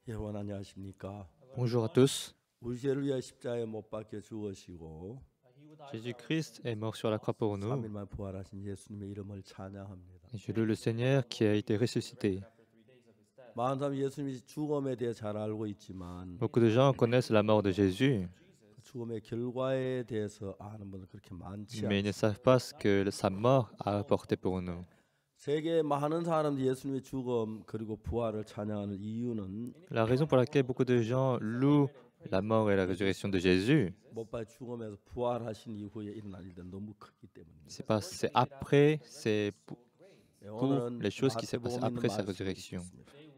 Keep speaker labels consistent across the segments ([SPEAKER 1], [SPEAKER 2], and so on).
[SPEAKER 1] 여러분 안녕하십니까?
[SPEAKER 2] Bonjour à tous.
[SPEAKER 1] 우리 죄를 위하여 십자가에 못 박혀 죽으시고
[SPEAKER 2] Jésus-Christ est mort sur la croix pour nous.
[SPEAKER 1] 3일 만에 부활하신 예수님의 이름을 찬양합니다.
[SPEAKER 2] Et je loue le Seigneur qui a été ressuscité.
[SPEAKER 1] 많은 사람이 예수님이 죽음에 대해 잘 알고 있지만
[SPEAKER 2] Beaucoup de gens connaissent la mort de Jésus,
[SPEAKER 1] 그 죽음의 결과에 대해서 아는 분은 그렇게 많지
[SPEAKER 2] mais ils ne
[SPEAKER 1] 않습니다.
[SPEAKER 2] savent pas ce que sa mort a apporté pour nous.
[SPEAKER 1] 세계의 많은 사람들이 예수님의 죽음 그리고 부활을 찬양하는 이유는
[SPEAKER 2] La raison pour laquelle beaucoup de gens louent la mort et la résurrection de Jésus,
[SPEAKER 1] 못 박혀 죽음에서 부활하신 이후에 일어난 일들은 너무 크기 때문입니다.
[SPEAKER 2] c'est parce que c'est après, c'est pour
[SPEAKER 1] 오늘은
[SPEAKER 2] les choses qui s'est passées
[SPEAKER 1] 마태복음 있는
[SPEAKER 2] après sa
[SPEAKER 1] 말씀을
[SPEAKER 2] résurrection.
[SPEAKER 1] 읽겠습니다.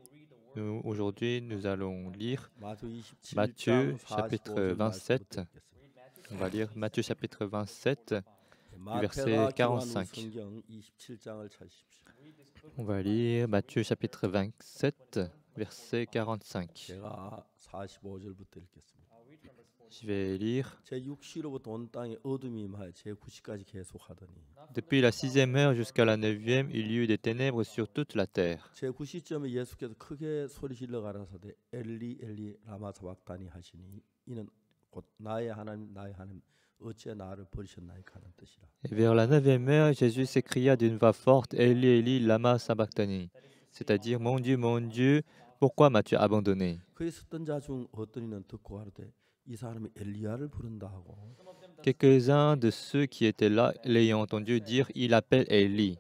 [SPEAKER 2] Aujourd'hui, nous allons lire
[SPEAKER 1] 마태복음
[SPEAKER 2] Matthieu
[SPEAKER 1] 27장
[SPEAKER 2] chapitre
[SPEAKER 1] 45
[SPEAKER 2] 27.
[SPEAKER 1] 말씀부터 읽겠습니다.
[SPEAKER 2] On va lire Matthieu chapitre 27.
[SPEAKER 1] 마태가
[SPEAKER 2] verset
[SPEAKER 1] 기록한
[SPEAKER 2] 45.
[SPEAKER 1] 성경 27장을 찾으십시오.
[SPEAKER 2] On va lire Matthieu chapitre 27, verset 45.
[SPEAKER 1] 제가 45절부터 읽겠습니다.
[SPEAKER 2] Je vais lire.
[SPEAKER 1] 제 6시로부터 온 땅에 어둠이 임하여 제 9시까지 계속하더니
[SPEAKER 2] Depuis la 6e heure jusqu'à la 9e, il y eut des ténèbres sur toute la terre.
[SPEAKER 1] 제 9시쯤에 예수께서 크게 소리질러 가라사대 엘리 엘리 라마 사박다니 하시니 이는 곧 나의 하나님 어찌 나를 버리셨나이까 하는 뜻이라.
[SPEAKER 2] Et vers la 9e heure, Jésus s'écria d'une voix forte, Eli, Eli, lama sabachthani, c'est-à-dire, mon Dieu, pourquoi m'as-tu abandonné?
[SPEAKER 1] 그에 섰던 자 중 어떤 이는 듣고 가로되 이 사람이 엘리야를 부른다 하고
[SPEAKER 2] Quelques-uns de ceux qui étaient là, l'ayant entendu dire, il appelle Élie.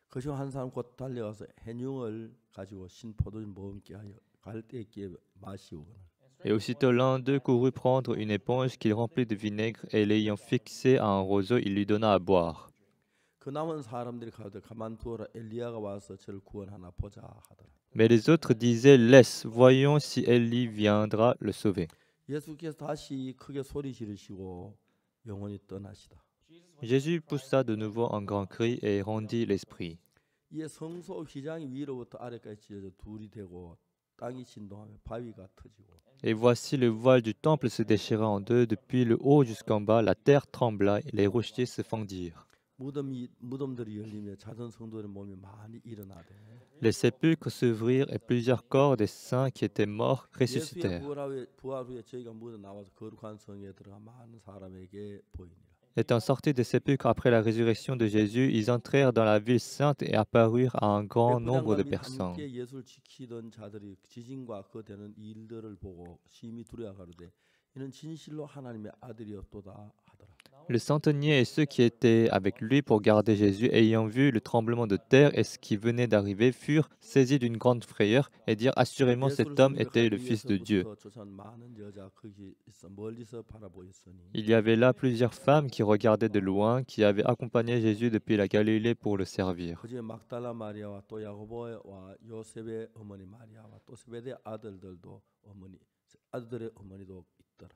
[SPEAKER 1] 그중 한 사람 곧 달려가서 해뇽을 가지고 신 포도주 먹게 하여 갈대기에 마시우거늘.
[SPEAKER 2] Et aussitôt l'un d'eux courut prendre une éponge qu'il remplit de vinaigre, et l'ayant fixée à un roseau, il lui donna à boire.
[SPEAKER 1] 그 남은 사람들이 가로되 가만두어라 엘리야가 와서 저를 구원하나 보자 하더라.
[SPEAKER 2] Mais les autres disaient, laisse, voyons si Élie viendra le sauver.
[SPEAKER 1] 예수께서 다시 크게 소리 지르시고 영원히 떠나시다.
[SPEAKER 2] Jésus poussa de nouveau un grand cri et rendit l'esprit.
[SPEAKER 1] 이에 성소 휘장이 위로부터 아래까지 찢어져 둘이 되고 땅이 진동하며 바위가 터지고
[SPEAKER 2] Et voici le voile du temple se déchira en deux, depuis le haut jusqu'en bas, la terre trembla et les rochers se fendirent.
[SPEAKER 1] 무덤들이 열리며 자던 성도의 몸이 많이 일어나되
[SPEAKER 2] Les sépulcres s'ouvrirent et plusieurs corps des saints qui étaient morts
[SPEAKER 1] 예수의
[SPEAKER 2] ressuscitèrent.
[SPEAKER 1] 부활 후에 저희가 묻어 나와서 거룩한 성에 들어가 많은 사람에게 보이니라.
[SPEAKER 2] Étant sortis des sépulcres après la résurrection de Jésus, ils entrèrent dans la ville sainte et apparurent à un grand nombre de personnes.
[SPEAKER 1] 함께 예수를 지키던 자들이 지진과 그 되는 일들을 보고 심히 두려워하거든 이는 진실로 하나님의 아들이었도다 하더라.
[SPEAKER 2] Le centenier et ceux qui étaient avec lui pour garder Jésus, ayant vu le tremblement de terre et ce qui venait d'arriver, furent saisis d'une grande frayeur et dirent assurément cet homme était le Fils de Dieu. Il y avait là plusieurs femmes qui regardaient de loin, qui avaient accompagné Jésus depuis la Galilée pour le servir.
[SPEAKER 1] 그중에 막달라 마리아와 또 야고보와 요셉의 어머니 마리아와 또 세베대 아들들의 어머니도 있더라.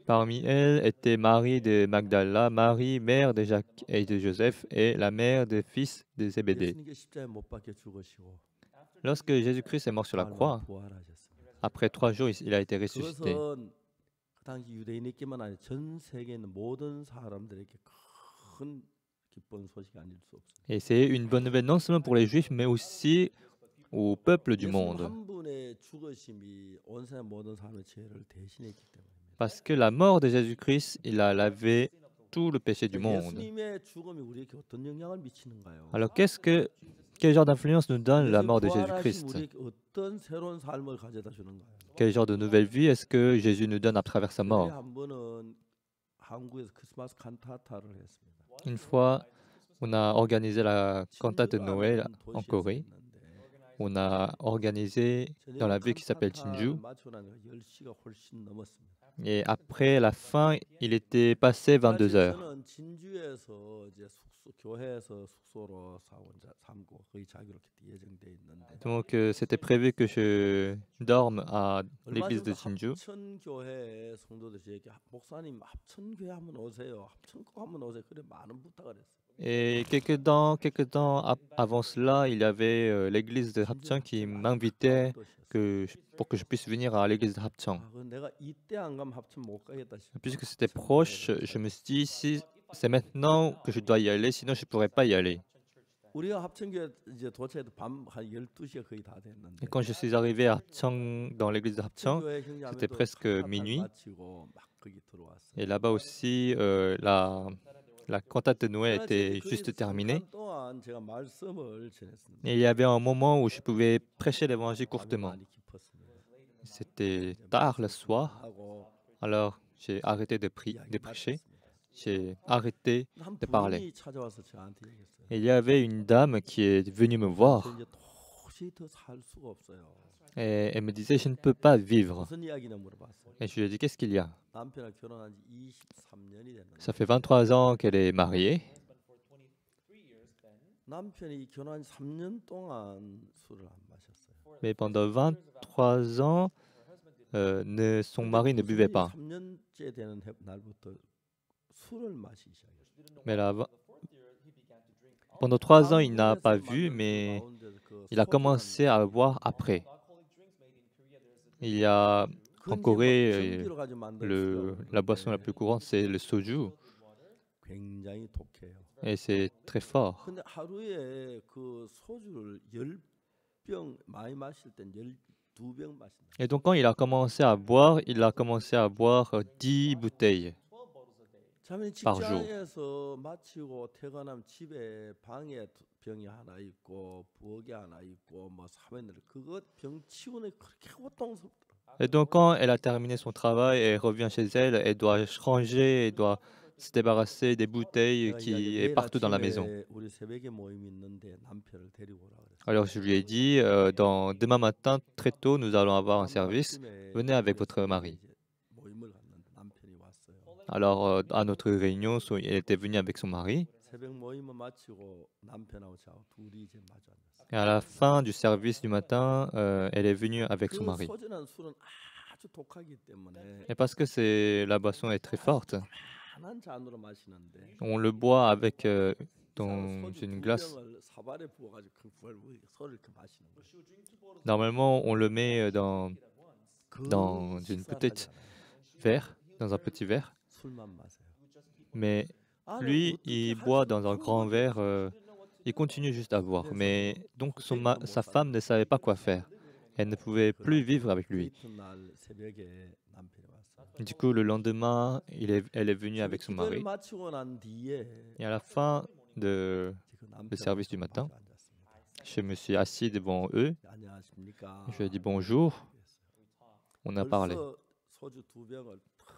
[SPEAKER 2] Parmi elles étaient Marie de Magdala, Marie, mère de Jacques et de Joseph, et la mère des fils de Zébédée.
[SPEAKER 1] 예수님께 십자가에 못 박혀 죽으시고
[SPEAKER 2] Lorsque Jésus-Christ est mort sur la croix,
[SPEAKER 1] 부활하셨습니다.
[SPEAKER 2] après 3 jours, il a été ressuscité.
[SPEAKER 1] 그것은 그 당시 유대인에게만 아니라 전 세계에 있는 모든 사람들에게 큰 기쁜 소식이 아닐 수 없습니다.
[SPEAKER 2] Et c'est une bonne nouvelle non seulement pour les Juifs, mais aussi au peuple du
[SPEAKER 1] 예수님
[SPEAKER 2] monde.
[SPEAKER 1] 한 분의 죽으심이 온 세상 모든 사람의 죄를 대신했기 때문입니다.
[SPEAKER 2] Parce que la mort de Jésus-Christ, il a lavé tout le péché du monde.
[SPEAKER 1] 예수님의 죽음이 우리에게 어떤 영향을 미치는가요?
[SPEAKER 2] Alors quel genre d'influence nous donne la mort de
[SPEAKER 1] 부활하신
[SPEAKER 2] Jésus-Christ?
[SPEAKER 1] 우리에게 어떤 새로운 삶을 가져다 주는가요?
[SPEAKER 2] Quel genre de nouvelle vie est-ce que Jésus nous donne à travers sa
[SPEAKER 1] 그때
[SPEAKER 2] mort?
[SPEAKER 1] 한 번은 한국에서 크리스마스 칸타타를 했습니다.
[SPEAKER 2] Une fois, on a organisé la cantate de Noël en Corée. On a organisé dans la ville qui s'appelle Jinju. Et après la fin, il était passé 22 heures.
[SPEAKER 1] 저는 진주에서 이제 교회에서 숙소로 삼고 거의 자기로 예정돼 있는데
[SPEAKER 2] Donc c'était prévu que je dorme à l'église de Jinju.
[SPEAKER 1] 합천교회 성도들이 저에게 목사님 합천교회 한번 오세요. 합천 꼭 한번 오세요. 그래 많은 부탁을 했어요.
[SPEAKER 2] Et quelques temps avant cela, il y avait l'église de Hapchang qui m'invitait pour que je puisse venir à l'église de Hapchang.
[SPEAKER 1] 내가 이때 안 가면 합천 못 가겠다 싶어.
[SPEAKER 2] Puisque c'était proche, je me suis dit, si c'est maintenant que je dois y aller, sinon je ne pourrais pas y aller.
[SPEAKER 1] 우리가 합천교회 이제 도착해도 밤 한 12시가 거의 다
[SPEAKER 2] Et
[SPEAKER 1] 됐는데
[SPEAKER 2] quand je suis arrivé à Hapcheong, dans l'église de Hapcheong,
[SPEAKER 1] 합천교회
[SPEAKER 2] c'était
[SPEAKER 1] 형제자매도
[SPEAKER 2] presque
[SPEAKER 1] 한타를
[SPEAKER 2] minuit.
[SPEAKER 1] 마치고 막 거기 들어왔어요.
[SPEAKER 2] Et là-bas aussi, la cantate de Noël
[SPEAKER 1] 제가
[SPEAKER 2] était
[SPEAKER 1] 거기서
[SPEAKER 2] juste terminée.
[SPEAKER 1] 잠깐 동안 제가 말씀을 전했습니다.
[SPEAKER 2] Et il y avait un moment où je pouvais prêcher l'évangile
[SPEAKER 1] 밤이
[SPEAKER 2] courtement.
[SPEAKER 1] 많이 깊었습니다.
[SPEAKER 2] C'était tard le soir,
[SPEAKER 1] 하고
[SPEAKER 2] alors j'ai arrêté de
[SPEAKER 1] 이야기
[SPEAKER 2] prêcher,
[SPEAKER 1] 마쳤습니다.
[SPEAKER 2] j'ai arrêté
[SPEAKER 1] 한
[SPEAKER 2] de parler.
[SPEAKER 1] 부인이 찾아와서 저한테 얘기했어요.
[SPEAKER 2] Et il y avait une dame qui est venue me
[SPEAKER 1] 저
[SPEAKER 2] voir
[SPEAKER 1] 이제 도저히 더 살 수가 없어요.
[SPEAKER 2] et elle me disait, je ne peux pas vivre.
[SPEAKER 1] 무슨 이야기냐 물어봤어요.
[SPEAKER 2] Et je lui ai dit, qu'est-ce qu'il y a?
[SPEAKER 1] 남편하고 결혼한 지 23년이 됐는데
[SPEAKER 2] Ça fait 23 ans qu'elle est mariée.
[SPEAKER 1] 남편이 결혼한 지 3년 동안 술을 안 마셨어요.
[SPEAKER 2] Mais pendant 23 ans, son mari ne buvait pas.
[SPEAKER 1] 3년째 되는 날부터 술을 마시기 시작했어요.
[SPEAKER 2] Mais pendant 3 ans, il n'a pas vu, mais il a commencé à boire après. Il y a en Corée, la boisson la plus courante, c'est le soju,
[SPEAKER 1] 굉장히 독해요.
[SPEAKER 2] et c'est très fort.
[SPEAKER 1] 근데 하루에 그 소주를 10병 많이 마실 땐 12병 마신다.
[SPEAKER 2] Et donc, quand il a commencé à boire, il a commencé à boire 10 bouteilles.
[SPEAKER 1] 자면
[SPEAKER 2] par jour.
[SPEAKER 1] 직장에서 마치고 퇴근하면 집에 방에 병이 하나 있고 부엌에 하나 있고 뭐 사면들 그거 병 치우는 게 그렇게 고통스럽더라.
[SPEAKER 2] Et donc, quand elle a terminé son travail et revient chez elle, elle doit ranger, elle doit se débarrasser des bouteilles qui est partout dans la maison.
[SPEAKER 1] 우리 새벽에 모임 있는데 남편을 데리고 오라 그랬어요.
[SPEAKER 2] Alors, je lui ai dit, demain matin, très tôt, nous allons avoir un service. Venez avec votre mari.
[SPEAKER 1] 모임을 갔는데 남편이 왔어요.
[SPEAKER 2] Alors, à notre réunion, elle était venue avec son mari.
[SPEAKER 1] 새벽 모임을 마치고 남편하고 저하고 둘이 이제 마주 앉았어요.
[SPEAKER 2] Et à la fin du service du matin, elle est venue avec son
[SPEAKER 1] 그
[SPEAKER 2] mari.
[SPEAKER 1] 소주는 술은 아주 독하기 때문에
[SPEAKER 2] Et parce que la boisson est très forte,
[SPEAKER 1] 한한 잔으로 마시는데
[SPEAKER 2] on le boit avec dans
[SPEAKER 1] 소주
[SPEAKER 2] une
[SPEAKER 1] 두
[SPEAKER 2] glace.
[SPEAKER 1] 병을 사발에 부어가지고 그걸 소를 이렇게 마시는 거예요.
[SPEAKER 2] Normalement, on le met
[SPEAKER 1] 그
[SPEAKER 2] dans une
[SPEAKER 1] 식사를
[SPEAKER 2] petite
[SPEAKER 1] 하잖아요.
[SPEAKER 2] verre, dans un petit verre.
[SPEAKER 1] 술만 마세요.
[SPEAKER 2] Mais
[SPEAKER 1] 아니,
[SPEAKER 2] lui,
[SPEAKER 1] 어떻게
[SPEAKER 2] il
[SPEAKER 1] 할
[SPEAKER 2] boit
[SPEAKER 1] 수가
[SPEAKER 2] dans un grand
[SPEAKER 1] 없어.
[SPEAKER 2] verre. Il continue juste à boire. Mais donc, sa femme ne savait pas quoi faire. Elle ne pouvait plus vivre avec
[SPEAKER 1] 그
[SPEAKER 2] lui.
[SPEAKER 1] 이튿날 새벽에 남편이 왔어요.
[SPEAKER 2] Du coup, le lendemain, elle est venue avec son
[SPEAKER 1] 기도를
[SPEAKER 2] mari.
[SPEAKER 1] 마치고 난 뒤에
[SPEAKER 2] Et à la fin
[SPEAKER 1] 그
[SPEAKER 2] le service du matin,
[SPEAKER 1] 마주 앉았습니다.
[SPEAKER 2] je me suis assis devant eux.
[SPEAKER 1] 안녕하십니까.
[SPEAKER 2] Je lui ai dit bonjour. On a parlé.
[SPEAKER 1] 벌써 소주 두 병을 탁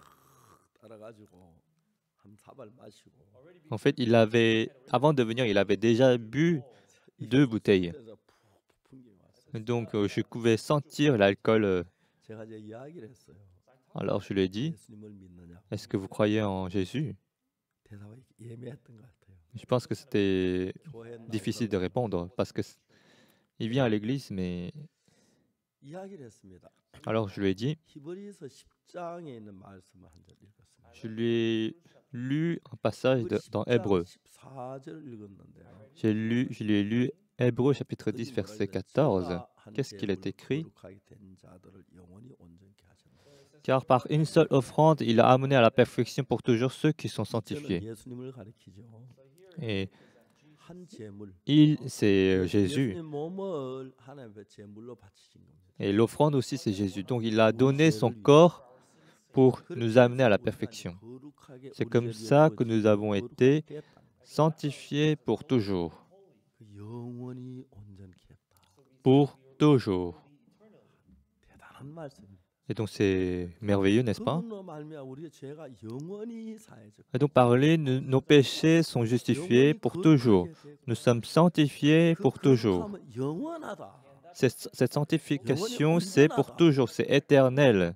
[SPEAKER 1] 따라가지고 한 사발 마시고
[SPEAKER 2] En fait, avant de venir, il avait déjà bu 2 bouteilles.
[SPEAKER 1] 그래서 푹 풍김이 왔어요.
[SPEAKER 2] Donc, je pouvais sentir l'alcool.
[SPEAKER 1] 제가 이제 이야기를 했어요.
[SPEAKER 2] Alors, je lui ai dit,
[SPEAKER 1] 예수님을 믿느냐?
[SPEAKER 2] est-ce que vous croyez en Jésus?
[SPEAKER 1] 대답이 예매했던 것 같아요.
[SPEAKER 2] Je pense que c'était
[SPEAKER 1] 교회
[SPEAKER 2] difficile de répondre parce que il vient à l'église, mais
[SPEAKER 1] 이야기를 했습니다.
[SPEAKER 2] alors je lui ai dit,
[SPEAKER 1] 히브리서 10장에 있는 말씀을 한 절 읽었습니다.
[SPEAKER 2] je lui ai lu un passage dans Hébreu.
[SPEAKER 1] 14절 읽었는데요.
[SPEAKER 2] Je lui ai lu Hébreu chapitre 10 verset 14. Qu'est-ce qu'il est écrit? Car par une seule offrande, il a amené à la perfection pour toujours ceux qui sont sanctifiés. Et c'est Jésus. Et l'offrande aussi, c'est Jésus. Donc il a donné son corps pour nous amener à la perfection. C'est comme ça que nous avons été sanctifiés pour toujours. Pour toujours. Et donc c'est merveilleux, n'est-ce pas? Et donc par lui, nos péchés sont justifiés pour toujours. Nous sommes sanctifiés pour toujours. Cette sanctification, c'est pour toujours, c'est éternel.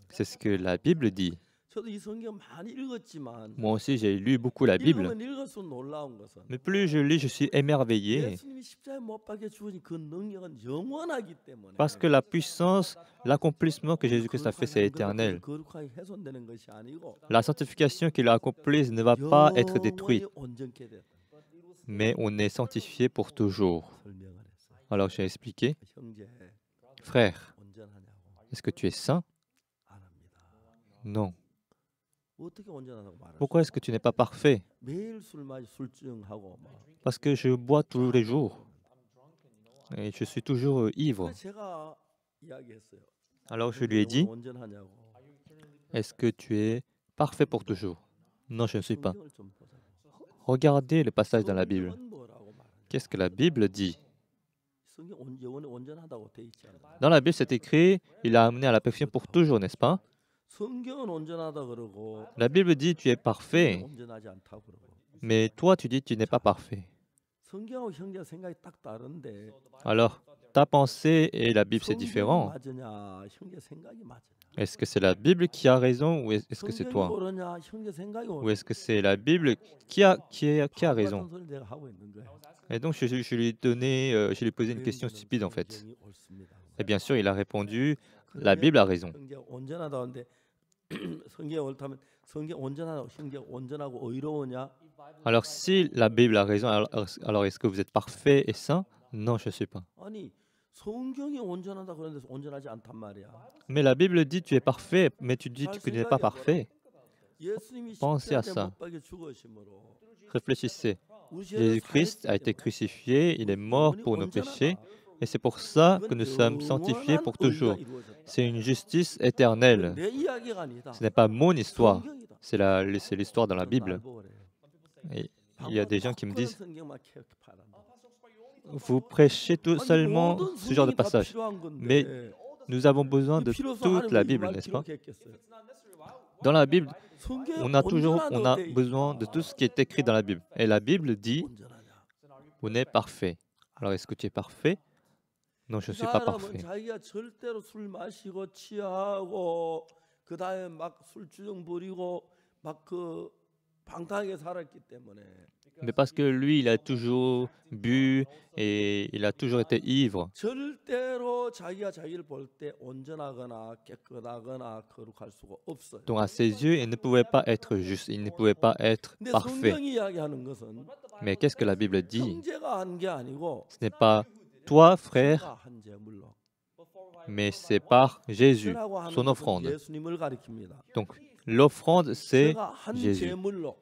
[SPEAKER 2] C'est ce que la Bible dit. Moi aussi, j'ai lu beaucoup la Bible. Mais plus je lis, je suis émerveillé. Parce que la puissance, l'accomplissement que Jésus-Christ a fait, c'est éternel. La sanctification qu'il a accomplie ne va pas être détruite. Mais on est sanctifié pour toujours. Alors j'ai expliqué, frère, est-ce que tu es saint? Non.
[SPEAKER 1] 어떻게 온전하다고 말할 수
[SPEAKER 2] Pourquoi est-ce que tu n'es pas parfait?
[SPEAKER 1] 매일 술 마시 술증하고 막.
[SPEAKER 2] Parce que je bois tous les jours et je suis toujours ivre.
[SPEAKER 1] 그래서 제가 이야기했어요.
[SPEAKER 2] Alors je lui ai dit,
[SPEAKER 1] 온전하냐고.
[SPEAKER 2] est-ce que tu es parfait pour toujours? Non, je ne suis pas.
[SPEAKER 1] 성경을 좀 보자고.
[SPEAKER 2] Regardez le passage dans la Bible.
[SPEAKER 1] 성경은 뭐라고 말하냐.
[SPEAKER 2] Qu'est-ce que la Bible dit?
[SPEAKER 1] 성경 영원히 온전하다고 돼 있지 않아요.
[SPEAKER 2] Dans la Bible, c'est écrit, il a amené à la perfection pour toujours, n'est-ce pas?
[SPEAKER 1] 성경은 온전하다 그러고
[SPEAKER 2] La Bible dit, tu es parfait,
[SPEAKER 1] 온전하지 않다고 그러고.
[SPEAKER 2] mais toi, tu dis, tu n'es pas parfait.
[SPEAKER 1] 성경하고 형제 생각이 딱 다른데.
[SPEAKER 2] Alors, ta pensée et la Bible, c'est
[SPEAKER 1] 성경이
[SPEAKER 2] différent.
[SPEAKER 1] 맞으냐, 형제 생각이 맞으냐.
[SPEAKER 2] Est-ce que c'est la Bible qui a raison ou est-ce que c'est
[SPEAKER 1] 성경이
[SPEAKER 2] toi?
[SPEAKER 1] 옳으냐, 형제 생각이
[SPEAKER 2] Ou
[SPEAKER 1] 옳으냐.
[SPEAKER 2] est-ce que c'est la Bible qui a raison?
[SPEAKER 1] 같은 소리를 내가 하고 있는 거예요.
[SPEAKER 2] Et donc, je lui ai donné, je lui ai posé une question stupide, en fait.
[SPEAKER 1] 성경이 옳습니다.
[SPEAKER 2] Et bien sûr, il a répondu, la Bible a raison.
[SPEAKER 1] 형제 온전하다는데 성경이 옳다면 성경 온전하고 형제 온전하고 의로우냐?
[SPEAKER 2] Alors, si la Bible a raison, alors est-ce que vous êtes parfait et saint? Non, je ne suis pas.
[SPEAKER 1] 아니 성경이 온전하다 그러는데 온전하지 않단 말이야.
[SPEAKER 2] Mais la Bible dit, tu es parfait, mais tu dis que tu n'es pas parfait.
[SPEAKER 1] 예수님이
[SPEAKER 2] Pensez à
[SPEAKER 1] 십자가에
[SPEAKER 2] ça.
[SPEAKER 1] 못 박혀 죽으심으로
[SPEAKER 2] Réfléchissez.
[SPEAKER 1] 우리 죄를
[SPEAKER 2] Jésus-Christ a été crucifié, il est mort pour nos péchés, et c'est pour ça que nous sommes sanctifiés pour toujours. C'est une justice éternelle.
[SPEAKER 1] 내 이야기가 아니다.
[SPEAKER 2] Ce n'est pas mon histoire,
[SPEAKER 1] 성경이다.
[SPEAKER 2] c'est l'histoire dans la Bible. Et il y a des gens qui me disent, vous prêchez tout seulement ce genre de passage. Mais nous avons besoin de toute la Bible, n'est-ce pas? Dans la Bible, on a besoin de tout ce qui est écrit dans la Bible. Et la Bible dit, on est parfait. Alors, est-ce que tu es parfait? Non, je ne suis pas parfait.
[SPEAKER 1] 자기가 절대로 술 마시고 취하고 그다음에 막 술주정 부리고 막 그 방탕하게 살았기 때문에
[SPEAKER 2] Mais parce que lui, il a toujours bu et il a toujours été ivre.
[SPEAKER 1] 절대로 자기가 자기를 볼 때 온전하거나 깨끗하거나 거룩할 수가 없어요.
[SPEAKER 2] Donc à ses yeux, il ne pouvait pas être juste, il ne pouvait pas être
[SPEAKER 1] 근데
[SPEAKER 2] parfait.
[SPEAKER 1] 성경이 이야기하는 것은
[SPEAKER 2] Mais qu'est-ce que la Bible dit?
[SPEAKER 1] 형제가 한 게 아니고
[SPEAKER 2] Ce n'est pas toi, frère,
[SPEAKER 1] 제가 한 제물로
[SPEAKER 2] mais c'est par Jésus,
[SPEAKER 1] 제라고 하는
[SPEAKER 2] son
[SPEAKER 1] 것은
[SPEAKER 2] offrande.
[SPEAKER 1] 예수님을 가리킵니다.
[SPEAKER 2] Donc l'offrande, c'est
[SPEAKER 1] 제가 한
[SPEAKER 2] Jésus.
[SPEAKER 1] 제물로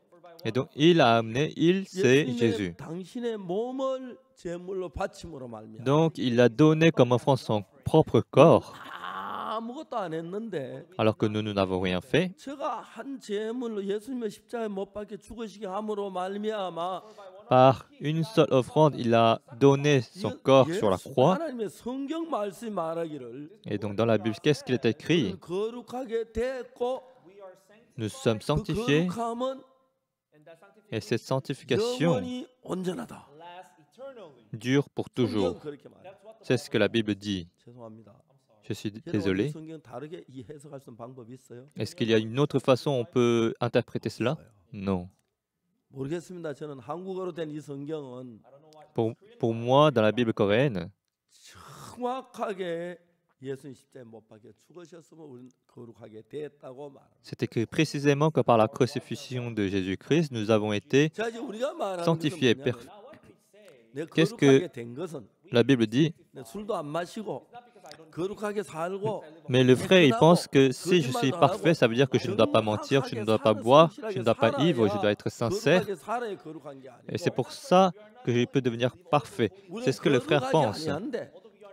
[SPEAKER 2] Et donc il a amené, c'est
[SPEAKER 1] 예수님의
[SPEAKER 2] Jésus.
[SPEAKER 1] 당신의 몸을 제물로 바침으로 말미암아
[SPEAKER 2] Donc il a donné comme offrande son propre corps,
[SPEAKER 1] 아무것도 안 했는데
[SPEAKER 2] alors que nous n'avons rien fait.
[SPEAKER 1] 제가 한 제물로 예수님의 십자가에 못 박혀 죽으시게 함으로 말미암아
[SPEAKER 2] Par une seule offrande, il a donné son corps sur la croix.
[SPEAKER 1] 하나님의 성경 말씀이 말하기를
[SPEAKER 2] Et donc dans la Bible, qu'est-ce qu'il est écrit?
[SPEAKER 1] 거룩하게 됐고
[SPEAKER 2] Nous sommes
[SPEAKER 1] 그
[SPEAKER 2] sanctifiés
[SPEAKER 1] 거룩함은
[SPEAKER 2] et cette sanctification
[SPEAKER 1] 영원히 온전하다.
[SPEAKER 2] dure pour toujours.
[SPEAKER 1] 성경 그렇게 말해요.
[SPEAKER 2] C'est ce que la Bible dit.
[SPEAKER 1] 죄송합니다.
[SPEAKER 2] Je suis
[SPEAKER 1] 저는
[SPEAKER 2] désolé.
[SPEAKER 1] 성경 다르게 이 해석할 수 있는 방법이 있어요?
[SPEAKER 2] Est-ce qu'il y a une autre façon on peut interpréter cela? Non.
[SPEAKER 1] 모르겠습니다. 저는 한국어로 된 이 성경은
[SPEAKER 2] Pour moi, dans la Bible coréenne,
[SPEAKER 1] 정확하게 예수님 십자가에 못 박혀 죽으셨으면 우리는 거룩하게 됐다고 말합니다.
[SPEAKER 2] c'est écrit précisément que par la crucifixion de Jésus-Christ, nous avons été
[SPEAKER 1] 자, 이제 우리가 말하는
[SPEAKER 2] sanctifiés.
[SPEAKER 1] 것은 뭐냐면 내
[SPEAKER 2] Qu'est-ce
[SPEAKER 1] 거룩하게 된 것은
[SPEAKER 2] La Bible dit,
[SPEAKER 1] 내 술도 안 마시고 거룩하게 살고
[SPEAKER 2] mais le frère, il pense que si je suis parfait, ça veut dire que je ne dois pas mentir, je ne dois pas boire, je ne dois pas ivre, je dois être sincère.
[SPEAKER 1] 거룩하게 살아야 거룩한 게
[SPEAKER 2] Et
[SPEAKER 1] 아니고
[SPEAKER 2] c'est pour ça que je peux devenir parfait. C'est ce que le frère pense.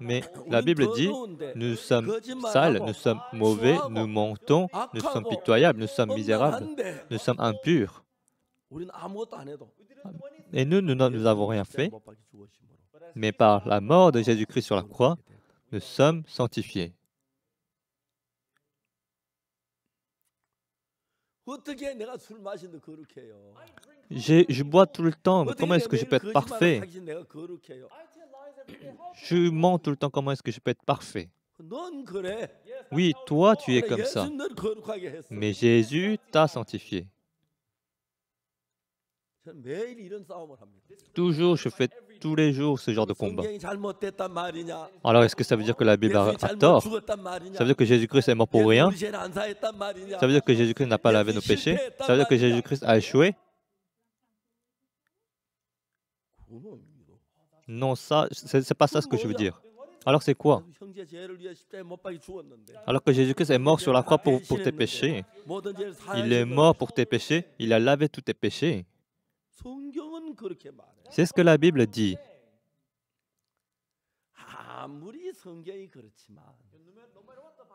[SPEAKER 2] Mais la Bible dit, nous sommes sales, nous sommes mauvais, nous mentons, nous sommes pitoyables, nous sommes misérables, nous sommes impurs.
[SPEAKER 1] 우리는 아무것도 안 해도
[SPEAKER 2] Et nous n'avons rien fait, mais par la mort de Jésus-Christ sur la croix, nous sommes sanctifiés.
[SPEAKER 1] 어떻게 내가 술 마시는데 거룩해요?
[SPEAKER 2] Je bois tout le temps, mais comment est-ce que je peux être parfait?
[SPEAKER 1] 내가 거룩해요?
[SPEAKER 2] Je mens tout le temps, comment est-ce que je peux être parfait?
[SPEAKER 1] 넌 그래.
[SPEAKER 2] Oui, toi, tu es comme ça.
[SPEAKER 1] 예수님 널 거룩하게 했어.
[SPEAKER 2] Mais Jésus t'a sanctifié.
[SPEAKER 1] 저는 매일 이런 싸움을 합니다.
[SPEAKER 2] Toujours, je fais tous les jours ce genre de combat.
[SPEAKER 1] 성경이 잘못됐단 말이냐?
[SPEAKER 2] Alors, est-ce que ça veut dire que la Bible a
[SPEAKER 1] 예수님이 잘못
[SPEAKER 2] tort?
[SPEAKER 1] 죽었단 말이냐?
[SPEAKER 2] Ça veut dire que Jésus-Christ est mort pour
[SPEAKER 1] 예수님이
[SPEAKER 2] rien?
[SPEAKER 1] 우리 죄를 안 사했단 말이냐?
[SPEAKER 2] Ça veut dire que Jésus-Christ n'a pas lavé nos péchés? Ça veut dire que Jésus-Christ a échoué? Non, ça, c'est pas ça ce que je veux dire. Alors c'est quoi? Alors que Jésus-Christ est mort sur la croix pour tes péchés, il est mort pour tes péchés, il a lavé tous tes péchés. C'est ce que la Bible dit.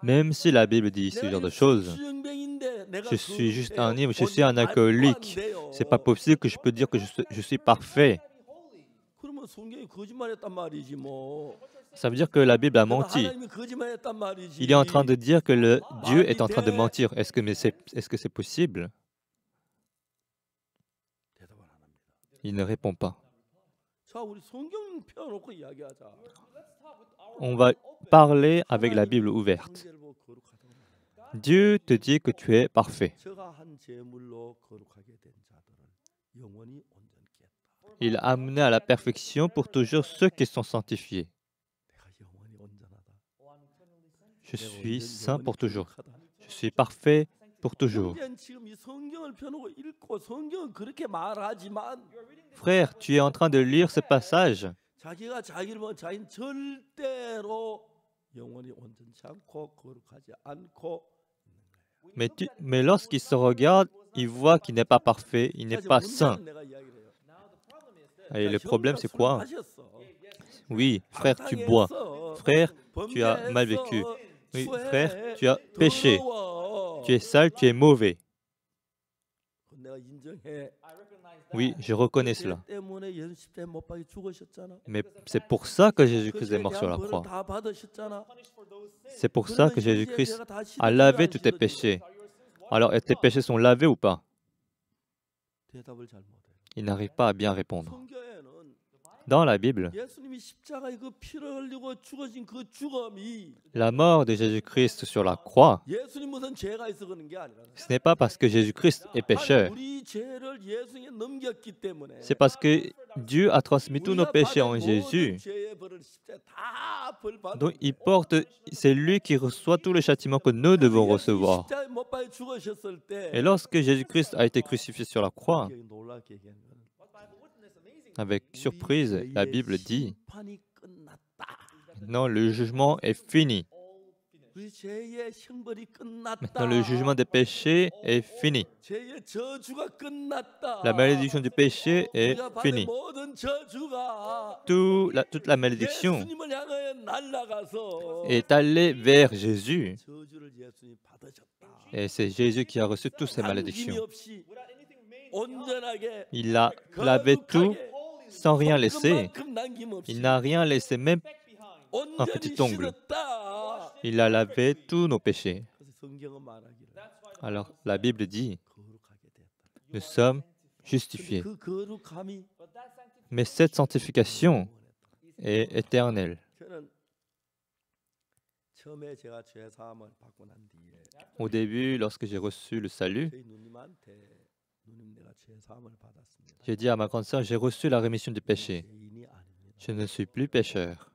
[SPEAKER 2] Même si la Bible dit ce genre de choses, je suis juste un ivre, je suis un alcoolique. C'est pas possible que je peux dire que je suis parfait. Ça veut dire que la Bible a menti. Il est en train de dire que Dieu est en train de mentir. Est-ce que c'est possible? Il ne répond pas. On va parler avec la Bible ouverte. Dieu te dit que tu es parfait. Il a amené à la perfection pour toujours ceux qui sont sanctifiés. Je suis saint pour toujours. Je suis parfait pour toujours. Frère, tu es en train de lire ce passage. Mais lorsqu'il se regarde, il voit qu'il n'est pas parfait, il n'est pas saint. Et le problème, c'est quoi? Oui, frère, tu bois. Frère, tu as mal vécu. Oui, frère, tu as péché. Tu es sale, tu es mauvais. Oui, je reconnais cela. Mais c'est pour ça que Jésus-Christ est mort sur la croix. C'est pour ça que Jésus-Christ a lavé tous tes péchés. Alors, tes péchés sont lavés ou pas? Il n'arrive pas à bien répondre. Dans la Bible, la mort de Jésus-Christ sur la croix, ce n'est pas parce que Jésus-Christ est pécheur. C'est parce que Dieu a transmis tous nos péchés en Jésus. Donc, c'est lui qui reçoit tout le châtiment que nous devons recevoir. Et lorsque Jésus-Christ a été crucifié sur la croix, avec surprise, la Bible dit, maintenant le jugement est fini. Maintenant le jugement des péchés est fini. La malédiction du péché est finie. Toute la malédiction est allée vers Jésus. Et c'est Jésus qui a reçu toutes ces malédictions. Il a lavé tout sans rien laisser. Il n'a rien laissé, même un petit ongle. Il a lavé tous nos péchés. Alors, la Bible dit, nous sommes justifiés. Mais cette sanctification est éternelle. Au début, lorsque j'ai reçu le salut, j'ai dit à ma grande sœur, j'ai reçu la rémission du péché. Je ne suis plus pécheur.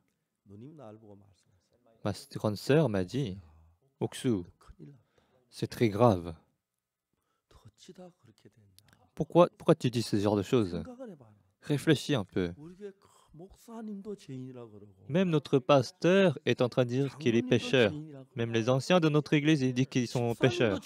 [SPEAKER 2] Ma grande sœur m'a dit, Oksu, c'est très grave. Pourquoi tu dis ce genre de choses? Réfléchis un peu. Même notre pasteur est en train de dire qu'il est pécheur. Même les anciens de notre église, ils disent qu'ils sont pécheurs.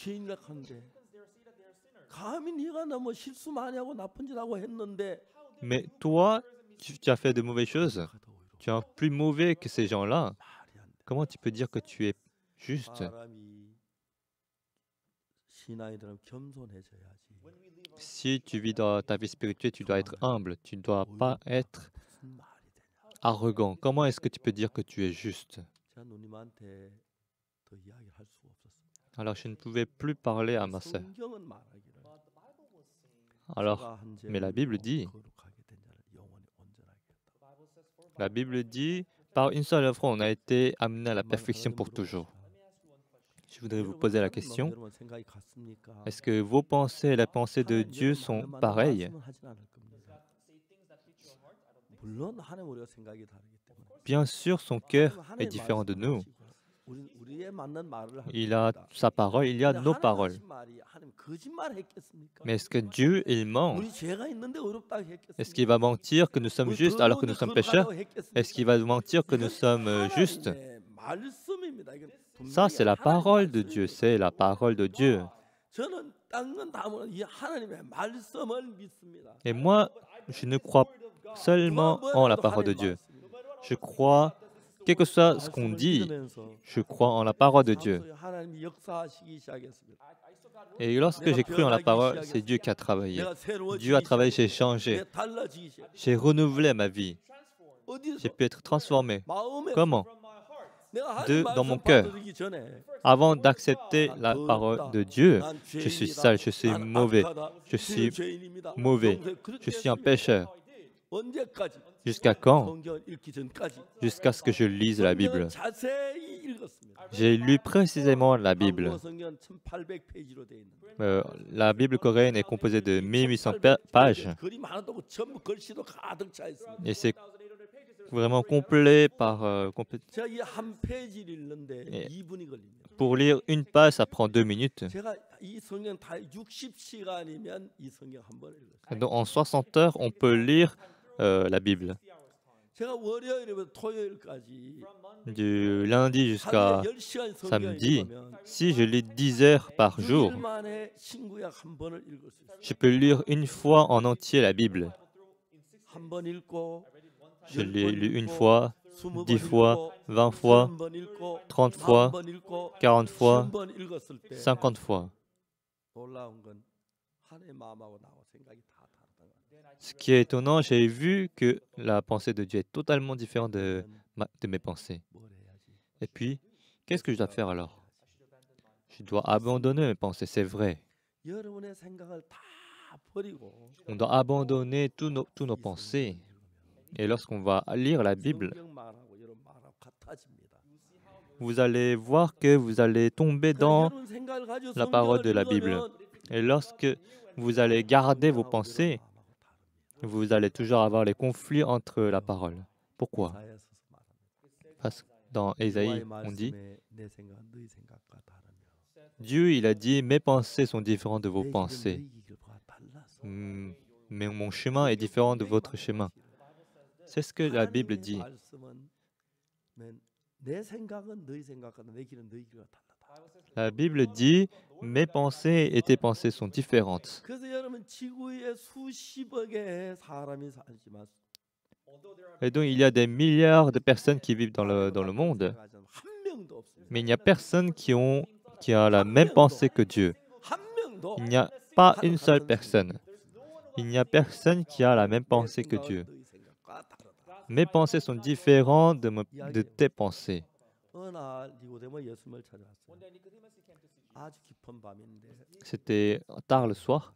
[SPEAKER 2] Mais toi, tu as fait de mauvaises choses. Tu es plus mauvais que ces gens-là. Comment tu peux dire que tu es juste? Si tu vis dans ta vie spirituelle, tu dois être humble. Tu ne dois pas être arrogant. Comment est-ce que tu peux dire que tu es juste? Alors, je ne pouvais plus parler à ma sœur. Alors, mais la Bible dit, par une seule œuvre, on a été amené à la perfection pour toujours. Je voudrais vous poser la question, est-ce que vos pensées et les pensées de Dieu sont pareilles? Bien sûr, son cœur est différent de nous. Il a sa parole, il y a nos paroles. Mais est-ce que Dieu, il ment? Est-ce qu'il va mentir que nous sommes justes alors que nous sommes pécheurs? Est-ce qu'il va mentir que nous sommes justes? Ça, c'est la parole de Dieu, c'est la parole de Dieu. Et moi, je ne crois seulement en la parole de Dieu. Je crois, quel que soit ce qu'on dit, je crois en la parole de Dieu. Et lorsque j'ai cru en la parole, c'est Dieu qui a travaillé. Dieu a travaillé, j'ai changé. J'ai renouvelé ma vie. J'ai pu être transformé. Comment? Dans mon cœur. Avant d'accepter la parole de Dieu, je suis sale, je suis mauvais, je suis mauvais, je suis un pécheur. Jusqu'à quand? Jusqu'à ce que je lise la Bible. J'ai lu précisément la Bible. La Bible coréenne est composée de 1800 pages. Et c'est vraiment complet par... Pour lire une page, ça prend 2 minutes. Donc, en 60 heures, on peut lire la Bible. Du lundi jusqu'à samedi, si je lis 10 heures par jour, je peux lire une fois en entier la Bible. Je l'ai lu une fois, 10 fois, 20 fois, 30 fois, 40 fois, 50 fois. Ce qui est étonnant, j'ai vu que la pensée de Dieu est totalement différente de mes pensées. Et puis, qu'est-ce que je dois faire alors? Je dois abandonner mes pensées, c'est vrai. On doit abandonner tous nos pensées. Et lorsqu'on va lire la Bible, vous allez voir que vous allez tomber dans la parole de la Bible. Et lorsque vous allez garder vos pensées, vous allez toujours avoir les conflits entre la parole. Pourquoi? Parce que dans Ésaïe, on dit, Dieu, il a dit, mes pensées sont différentes de vos pensées. Mais mon chemin est différent de votre chemin. C'est ce que la Bible dit. La Bible dit, mes pensées et tes pensées sont différentes. Et donc, il y a des milliards de personnes qui vivent dans le monde, mais il n'y a personne qui a la même pensée que Dieu. Il n'y a pas une seule personne. Il n'y a personne qui a la même pensée que Dieu. Mes pensées sont différentes de tes pensées. C'était tard le soir.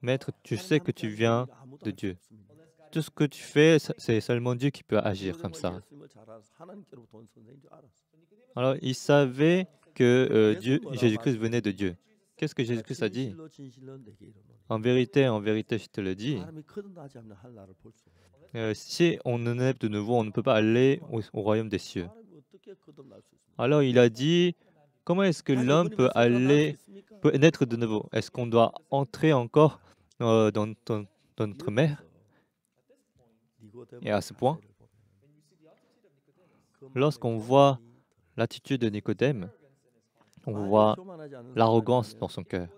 [SPEAKER 2] Maître, tu sais que tu viens de Dieu. Tout ce que tu fais, c'est seulement Dieu qui peut agir comme ça. Alors, il savait que Jésus-Christ venait de Dieu. Qu'est-ce que Jésus-Christ a dit? En vérité, je te le dis, si on ne naît de nouveau, on ne peut pas aller au royaume des cieux. Alors il a dit, comment est-ce que l'homme peut naître de nouveau? Est-ce qu'on doit entrer encore dans notre mère? Et à ce point, lorsqu'on voit l'attitude de Nicodème, on voit l'arrogance dans son cœur.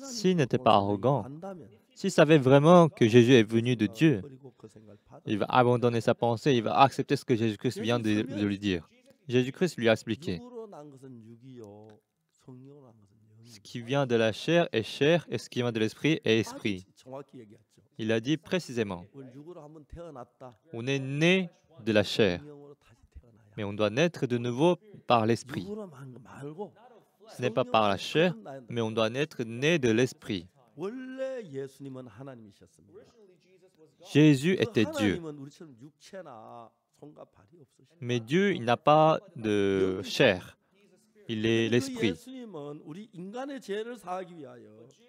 [SPEAKER 2] S'il n'était pas arrogant, s'il savait vraiment que Jésus est venu de Dieu, il va abandonner sa pensée, il va accepter ce que Jésus-Christ vient de lui dire. Jésus-Christ lui a expliqué. Ce qui vient de la chair est chair et ce qui vient de l'esprit est esprit. Il a dit précisément, on est né de la chair, mais on doit naître de nouveau par l'esprit. Ce n'est pas par la chair, mais on doit naître né de l'esprit. Jésus était Dieu. Mais Dieu, il n'a pas de chair. Il est
[SPEAKER 1] 그
[SPEAKER 2] l'Esprit.
[SPEAKER 1] 예수님은 우리 인간의 죄를 사하기 위하여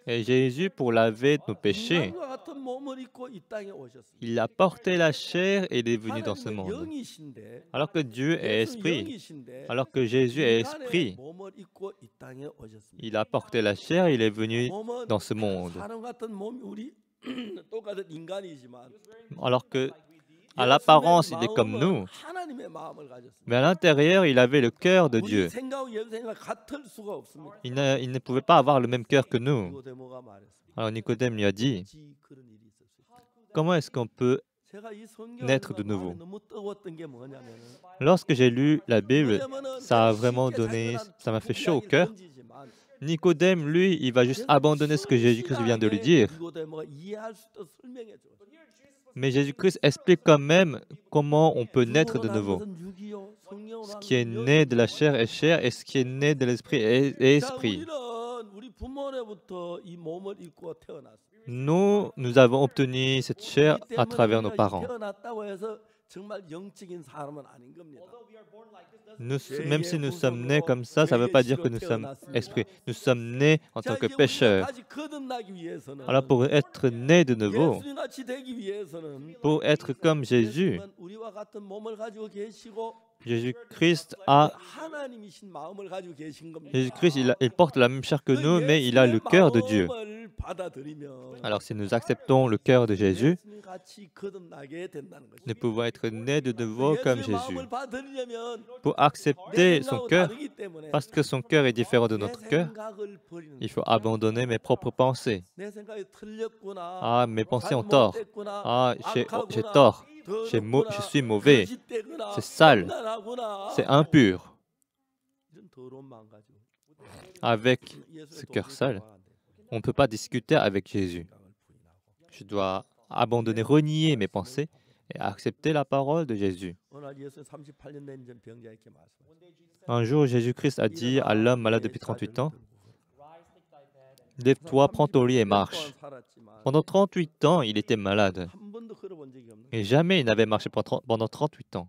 [SPEAKER 2] Et Jésus, pour laver nos péchés,
[SPEAKER 1] 인간과 같은 몸을 입고 이 땅에 오셨습니다.
[SPEAKER 2] il a porté la chair et il est venu dans ce
[SPEAKER 1] 하나님은
[SPEAKER 2] monde.
[SPEAKER 1] 영이신데
[SPEAKER 2] Alors que Dieu est
[SPEAKER 1] 예수는
[SPEAKER 2] Esprit,
[SPEAKER 1] 영이신데
[SPEAKER 2] alors que Jésus est
[SPEAKER 1] 인간의
[SPEAKER 2] Esprit,
[SPEAKER 1] 몸을 입고 이 땅에 오셨습니다.
[SPEAKER 2] il a porté la chair et il est venu
[SPEAKER 1] 몸은
[SPEAKER 2] dans ce monde.
[SPEAKER 1] 사람 같은 몸이 우리 똑같은 인간이지만
[SPEAKER 2] Alors que, à l'apparence, il est comme nous,
[SPEAKER 1] 하나님의 마음을 가졌습니다.
[SPEAKER 2] mais à l'intérieur, il avait le cœur de
[SPEAKER 1] 우리
[SPEAKER 2] Dieu.
[SPEAKER 1] 생각과 예수 생각 같을 수가 없습니다.
[SPEAKER 2] Il ne pouvait pas avoir le même cœur que nous.
[SPEAKER 1] 니고데모가 말했습니다.
[SPEAKER 2] Alors Nicodème lui a dit,
[SPEAKER 1] 어찌 그런 일이 있을 수 있을까?
[SPEAKER 2] comment est-ce qu'on peut
[SPEAKER 1] 제가 이 성경을
[SPEAKER 2] naître de
[SPEAKER 1] 마음에
[SPEAKER 2] nouveau?
[SPEAKER 1] 너무 뜨거웠던 게 뭐냐면은
[SPEAKER 2] Lorsque j'ai lu la Bible,
[SPEAKER 1] 니고데모는
[SPEAKER 2] ça a
[SPEAKER 1] 쉽게
[SPEAKER 2] vraiment donné,
[SPEAKER 1] 자기가
[SPEAKER 2] ça m'a fait
[SPEAKER 1] 툭툭
[SPEAKER 2] chaud au
[SPEAKER 1] 이야기를
[SPEAKER 2] cœur.
[SPEAKER 1] 던지지만
[SPEAKER 2] Nicodème, lui, il va juste abandonner ce que Jésus-Christ vient de lui dire.
[SPEAKER 1] 니고데모가 이해할 수 있도록 설명해 줘.
[SPEAKER 2] Mais Jésus-Christ explique quand même comment on peut naître de nouveau. Ce qui est né de la chair est chair et ce qui est né de l'esprit est esprit.
[SPEAKER 1] 우리 부모로부터 이 몸을 입고 태어났습니다.
[SPEAKER 2] Nous avons obtenu cette chair à travers nos parents.
[SPEAKER 1] 태어났다고 해서 정말 영적인 사람은 아닌 겁니다.
[SPEAKER 2] Même si nous sommes nés comme ça ne veut pas dire que nous sommes esprits. Nous sommes nés en tant que pécheurs.
[SPEAKER 1] 다시 거듭나기 위해서는
[SPEAKER 2] Alors pour être nés de nouveau,
[SPEAKER 1] 예수님같이 되기 위해서는
[SPEAKER 2] pour être comme Jésus,
[SPEAKER 1] 예수님은 우리와 같은 몸을 가지고 계시고
[SPEAKER 2] Jésus-Christ a
[SPEAKER 1] 하나님이신 마음을 가지고 계신 겁니다.
[SPEAKER 2] Jésus-Christ, il porte la même chair que nous, mais il a le cœur de Dieu.
[SPEAKER 1] 마음을 받아들이면
[SPEAKER 2] Alors si nous acceptons le cœur de Jésus,
[SPEAKER 1] 예수님같이 거듭나게 된다는 것입니다.
[SPEAKER 2] nous pouvons être nés de nouveau comme
[SPEAKER 1] 예수님의
[SPEAKER 2] Jésus.
[SPEAKER 1] 마음을 받아들이려면
[SPEAKER 2] Pour
[SPEAKER 1] 내
[SPEAKER 2] accepter son
[SPEAKER 1] 생각하고
[SPEAKER 2] cœur,
[SPEAKER 1] 다르기 때문에
[SPEAKER 2] parce que son cœur est différent de
[SPEAKER 1] 내
[SPEAKER 2] notre cœur,
[SPEAKER 1] 생각을 버리는
[SPEAKER 2] il faut abandonner mes propres pensées.
[SPEAKER 1] 내 생각이 틀렸구나.
[SPEAKER 2] Ah, mes pensées ont tort.
[SPEAKER 1] 잘못됐구나.
[SPEAKER 2] Ah, j'ai
[SPEAKER 1] 악하구나.
[SPEAKER 2] tort.
[SPEAKER 1] 더럽구나.
[SPEAKER 2] Je suis mauvais.
[SPEAKER 1] 거짓되구나.
[SPEAKER 2] C'est sale.
[SPEAKER 1] 음란하구나.
[SPEAKER 2] C'est impur.
[SPEAKER 1] 이런 더러운 마음 가지고
[SPEAKER 2] Avec
[SPEAKER 1] 예수의
[SPEAKER 2] ce cœur
[SPEAKER 1] 도움을
[SPEAKER 2] sale,
[SPEAKER 1] 구해야 안 돼요.
[SPEAKER 2] on ne peut pas discuter avec Jésus.
[SPEAKER 1] 생각을 부인하고.
[SPEAKER 2] Je dois abandonner, renier mes pensées et accepter la parole de Jésus.
[SPEAKER 1] 어느 날 예수님 38년 된 병자에게 말씀하셨어요.
[SPEAKER 2] Un jour, Jésus-Christ a dit à l'homme malade depuis 38 ans, lève-toi, prends ton lit et marche. Pendant 38 ans, il était malade.
[SPEAKER 1] 한 번도 걸어본 적이 없는
[SPEAKER 2] Et jamais il n'avait marché pendant 38 ans.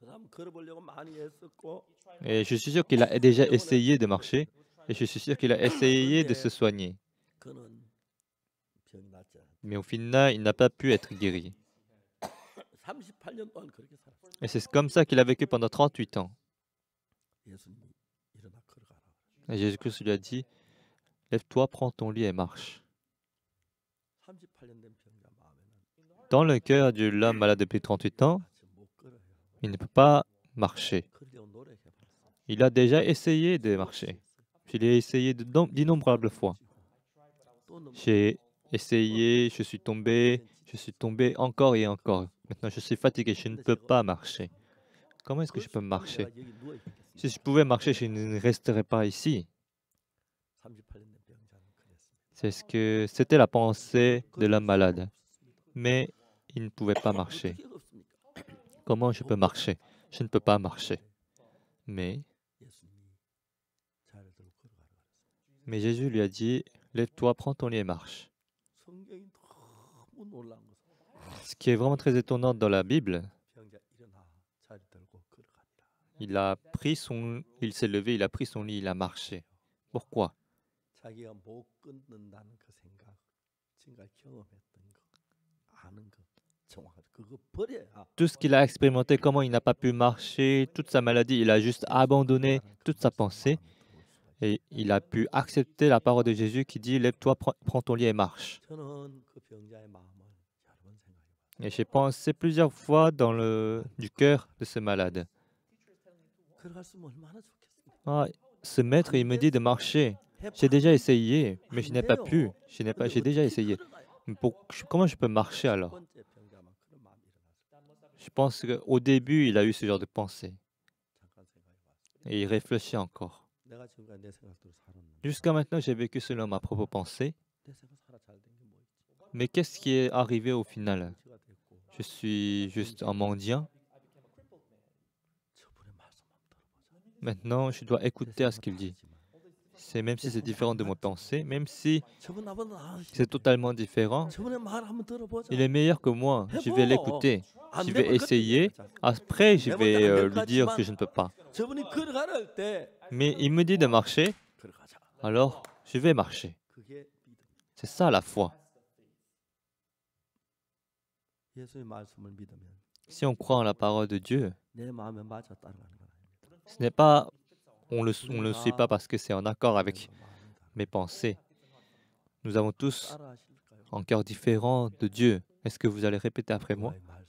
[SPEAKER 1] 그 사람 걸어보려고 많이 애썼고
[SPEAKER 2] Et je suis sûr qu'il a déjà essayé de marcher. Et je suis sûr qu'il a essayé de se soigner.
[SPEAKER 1] 그는 병이 낫지 않았어요.
[SPEAKER 2] Mais au final, il n'a pas pu être guéri.
[SPEAKER 1] 38년 동안 그렇게 살았어요.
[SPEAKER 2] Et c'est comme ça qu'il a vécu pendant 38 ans.
[SPEAKER 1] 예수님이 일어나 걸어가라.
[SPEAKER 2] Et Jésus-Christ lui a dit, lève-toi, prends ton lit et marche.
[SPEAKER 1] 38년 된 병자 마음에는
[SPEAKER 2] Dans le cœur de l'homme malade depuis 38 ans,
[SPEAKER 1] 아직 못 걸어요.
[SPEAKER 2] il ne peut pas marcher.
[SPEAKER 1] 그러려고 노력해봤어요.
[SPEAKER 2] Il a déjà essayé de marcher. Je l'ai essayé d'innombrables fois.
[SPEAKER 1] 또 너무
[SPEAKER 2] J'ai essayé, je suis tombé encore et encore. Maintenant, je suis fatigué, je ne peux pas marcher. Comment est-ce que je peux marcher?
[SPEAKER 1] 내가 여기 누워 있겠겠어요.
[SPEAKER 2] Si je pouvais marcher, je ne resterais pas ici.
[SPEAKER 1] 38년 된 병자는 그랬습니다.
[SPEAKER 2] C'est ce que c'était la pensée de l'homme malade. Mais il ne pouvait pas marcher.
[SPEAKER 1] 어떻게 없습니까?
[SPEAKER 2] Comment je peux marcher? Je ne peux pas marcher. Mais
[SPEAKER 1] 예수님이 잘 들고 걸어가라 그랬어요.
[SPEAKER 2] Mais Jésus lui a dit, lève-toi, prends ton lit et marche.
[SPEAKER 1] 성경이 너무 놀라운 것은
[SPEAKER 2] Ce qui est vraiment très étonnant dans la Bible,
[SPEAKER 1] 병자 일어나 잘 들고 걸어가니라.
[SPEAKER 2] il s'est levé, il a pris son lit, il a marché. Pourquoi?
[SPEAKER 1] 자기가 못 끊는다는 그 생각, 지금까지 경험했던 거, 아는 거, 정확하게 그거 버려야.
[SPEAKER 2] Tout ce qu'il a expérimenté, comment il n'a pas pu marcher, toute sa maladie, il a juste abandonné toute sa pensée et il a pu accepter la parole de Jésus qui dit, lève-toi, prends ton lit et marche.
[SPEAKER 1] 저는 그 병자의 마음을 여러 번 생각해봤어요.
[SPEAKER 2] Et j'ai pensé plusieurs fois du cœur de ce malade.
[SPEAKER 1] 걸어갔으면 얼마나 좋겠어요.
[SPEAKER 2] Ah, ce maître, il me dit de marcher. J'ai déjà essayé, mais je n'ai pas pu. J'ai déjà essayé. Mais comment je peux marcher
[SPEAKER 1] 첫
[SPEAKER 2] alors?
[SPEAKER 1] 번째 병자만 그런 마음이 일어났어요.
[SPEAKER 2] Je pense qu'au début, il a eu ce genre de pensée.
[SPEAKER 1] 잠깐 생각해봤어요.
[SPEAKER 2] Et il réfléchit encore.
[SPEAKER 1] 내가 지금까지 내 생각대로 살았는데
[SPEAKER 2] Jusqu'à maintenant, j'ai vécu selon ma propre pensée.
[SPEAKER 1] 내 생각 살아 잘 된 게 뭐 있지?
[SPEAKER 2] Mais qu'est-ce qui est arrivé au final?
[SPEAKER 1] 치가 됐고
[SPEAKER 2] Je suis juste un mendiant.
[SPEAKER 1] 저분의 말씀 한번 들어보자.
[SPEAKER 2] Maintenant, je dois écouter à ce qu'il dit. C'est même si c'est différent de mes pensées, même si
[SPEAKER 1] 저분 나보다 나으시.
[SPEAKER 2] c'est totalement différent,
[SPEAKER 1] 저분의 말 한번 들어보자.
[SPEAKER 2] il est meilleur que moi. Je vais l'écouter. Je vais essayer. Après, je vais lui dire que je ne peux pas.
[SPEAKER 1] 저분이 걸어가라 할 때
[SPEAKER 2] Mais il me dit de marcher,
[SPEAKER 1] 걸어가자.
[SPEAKER 2] alors je vais marcher.
[SPEAKER 1] 그게 믿음.
[SPEAKER 2] C'est ça la foi.
[SPEAKER 1] 예수의 말씀을 믿으면
[SPEAKER 2] Si on croit en la parole de Dieu,
[SPEAKER 1] 내 마음에 맞아 따라가는 거 아닙니다.
[SPEAKER 2] ce n'est pas, on le suit pas parce que c'est en accord avec mes pensées. Nous avons tous
[SPEAKER 1] 따라하실까요?
[SPEAKER 2] un cœur différent de Dieu. Est-ce que vous allez répéter après moi?
[SPEAKER 1] 그와의 말씀에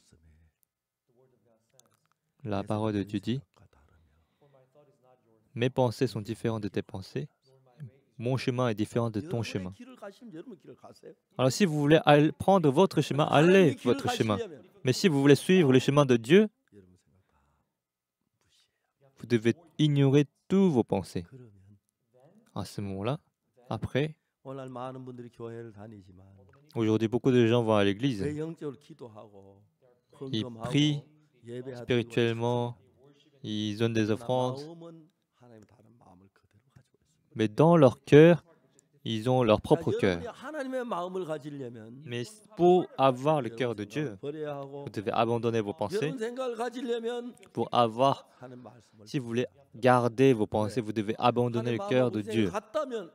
[SPEAKER 2] La parole de Dieu dit,
[SPEAKER 1] 생각과 다르며
[SPEAKER 2] mes pensées sont différentes de tes pensées. Mon chemin est différent de ton chemin.
[SPEAKER 1] 여러분의 길을 가시면 여러분 길을 가세요.
[SPEAKER 2] Alors si vous voulez prendre votre chemin, allez
[SPEAKER 1] 하나님의 길을
[SPEAKER 2] votre chemin.
[SPEAKER 1] 가시려면
[SPEAKER 2] Mais si vous voulez suivre le chemin de Dieu,
[SPEAKER 1] 여러분 생각 다 무시해요.
[SPEAKER 2] vous devez ignorer tous vos pensées.
[SPEAKER 1] 그러면
[SPEAKER 2] À ce moment-là, après,
[SPEAKER 1] 오늘 많은 분들이 교회를 다니지만
[SPEAKER 2] aujourd'hui beaucoup de gens vont à l'église.
[SPEAKER 1] 왜 영적으로 기도하고
[SPEAKER 2] Ils
[SPEAKER 1] 헌금하고
[SPEAKER 2] prient
[SPEAKER 1] 예배하고
[SPEAKER 2] spirituellement, ils donnent des offrandes,
[SPEAKER 1] 마음은 하나님 다른 마음을 그대로 가지고 있습니다.
[SPEAKER 2] mais dans leur cœur, ils ont leur propre
[SPEAKER 1] 여러분이
[SPEAKER 2] cœur.
[SPEAKER 1] 하나님의 마음을 가지려면
[SPEAKER 2] Mais pour avoir le cœur de Dieu,
[SPEAKER 1] 버려야 하고
[SPEAKER 2] vous devez abandonner vos pensées.
[SPEAKER 1] 여러분 생각을 가지려면
[SPEAKER 2] Pour avoir,
[SPEAKER 1] 하나님 말씀을
[SPEAKER 2] si vous voulez garder vos pensées, vous devez abandonner le cœur de Dieu.
[SPEAKER 1] 같다면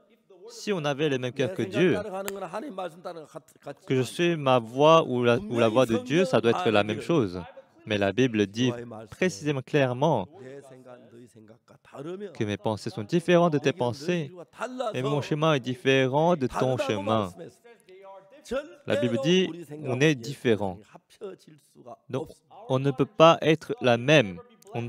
[SPEAKER 2] Si on avait le même cœur que
[SPEAKER 1] 내 생각
[SPEAKER 2] Dieu,
[SPEAKER 1] 따라가는 거나 하나님 말씀 따라가는 거 같이
[SPEAKER 2] que je suis ma voix ou la voix de Dieu, ça doit être la même chose. Mais la Bible dit précisément clairement
[SPEAKER 1] 내 생각 너희 생각과 다르며
[SPEAKER 2] que mes pensées sont différentes de tes pensées et mon chemin est différent de ton chemin. La Bible dit on est différent. Donc on ne peut pas être la même. On ne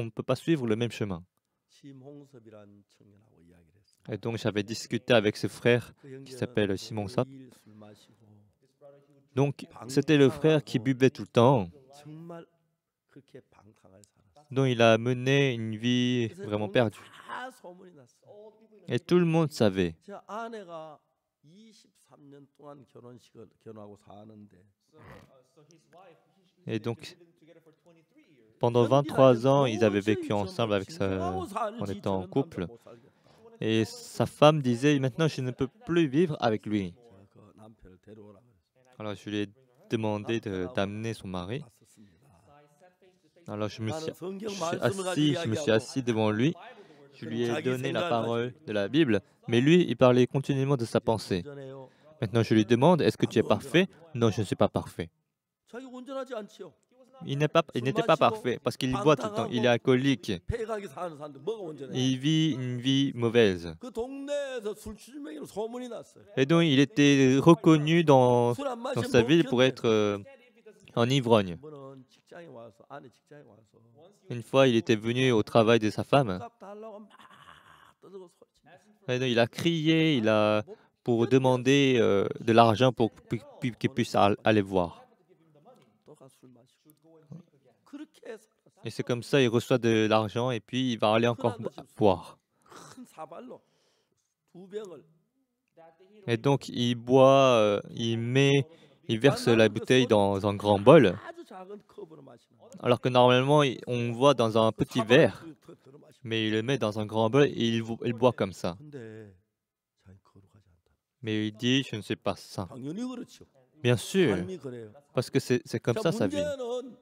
[SPEAKER 2] peut pas suivre le même chemin.
[SPEAKER 1] 심홍섭이란 청년하고 이야기를 했어요.
[SPEAKER 2] Et donc j'avais discuté avec ce frère
[SPEAKER 1] 그
[SPEAKER 2] qui s'appelle Simon Sap.
[SPEAKER 1] 매일 술 마시고
[SPEAKER 2] Donc c'était le frère qui buvait tout le temps.
[SPEAKER 1] 정말 그렇게 방탕하게 살았어요.
[SPEAKER 2] Donc il a mené une vie
[SPEAKER 1] 그래서
[SPEAKER 2] vraiment
[SPEAKER 1] 동네
[SPEAKER 2] perdue.
[SPEAKER 1] 다 소문이 났어요.
[SPEAKER 2] Et tout le monde savait.
[SPEAKER 1] 제 아내가 23년 동안 결혼하고 사는데
[SPEAKER 2] Et donc pendant 23 ans, ils avaient vécu ensemble en étant en couple. Et sa femme disait, maintenant je ne peux plus vivre avec lui.
[SPEAKER 1] 제가 그 남편을 데려오라 그랬어요.
[SPEAKER 2] Alors je lui ai demandé d'amener son mari.
[SPEAKER 1] 왔었습니다.
[SPEAKER 2] Alors je me
[SPEAKER 1] 나는
[SPEAKER 2] suis
[SPEAKER 1] 성경 말씀을 가지고
[SPEAKER 2] assis devant lui. Je lui ai donné la parole de la Bible, mais lui, il parlait continuellement de sa pensée.
[SPEAKER 1] 운전해요.
[SPEAKER 2] Maintenant je lui demande, est-ce que tu es parfait? Non, je ne suis pas parfait.
[SPEAKER 1] 자기 운전하지 않지요.
[SPEAKER 2] Il n'était pas parfait parce qu'il boit tout le temps, il est alcoolique,
[SPEAKER 1] 폐가게 사는 사람들 뭐가 운전해?
[SPEAKER 2] il vit une vie mauvaise.
[SPEAKER 1] 그 동네에서 술 취주맹이로 소문이 났어요.
[SPEAKER 2] Et donc il était reconnu dans
[SPEAKER 1] 술 안
[SPEAKER 2] sa
[SPEAKER 1] 마시면
[SPEAKER 2] ville pour être en ivrogne.
[SPEAKER 1] 한번은 직장에 와서 아내 직장에 와서
[SPEAKER 2] Une fois, il était venu au travail de sa femme.
[SPEAKER 1] 값 달라고 막 떠들고 소리 치면서
[SPEAKER 2] Et donc, il a crié pour demander de l'argent pour qu'il puisse aller voir.
[SPEAKER 1] 또가 술 마시고 그렇게 살았어요.
[SPEAKER 2] Et c'est comme ça, il reçoit de l'argent et puis il va aller encore boire.
[SPEAKER 1] 큰 사발로 두 병을
[SPEAKER 2] Et donc, il boit, il verse la bouteille dans un grand bol,
[SPEAKER 1] 아주 작은 컵으로 마시는 거예요.
[SPEAKER 2] alors que normalement, on voit dans un petit verre,
[SPEAKER 1] 들어 마시는
[SPEAKER 2] mais il le met dans un grand bol et il boit comme ça.
[SPEAKER 1] 근데 자기 거룩하지 않다.
[SPEAKER 2] Mais il dit, je ne suis pas saint.
[SPEAKER 1] 당연히 그렇죠.
[SPEAKER 2] Bien sûr,
[SPEAKER 1] 삶이 그래요.
[SPEAKER 2] parce que c'est comme
[SPEAKER 1] 자,
[SPEAKER 2] ça sa vie.
[SPEAKER 1] 문제는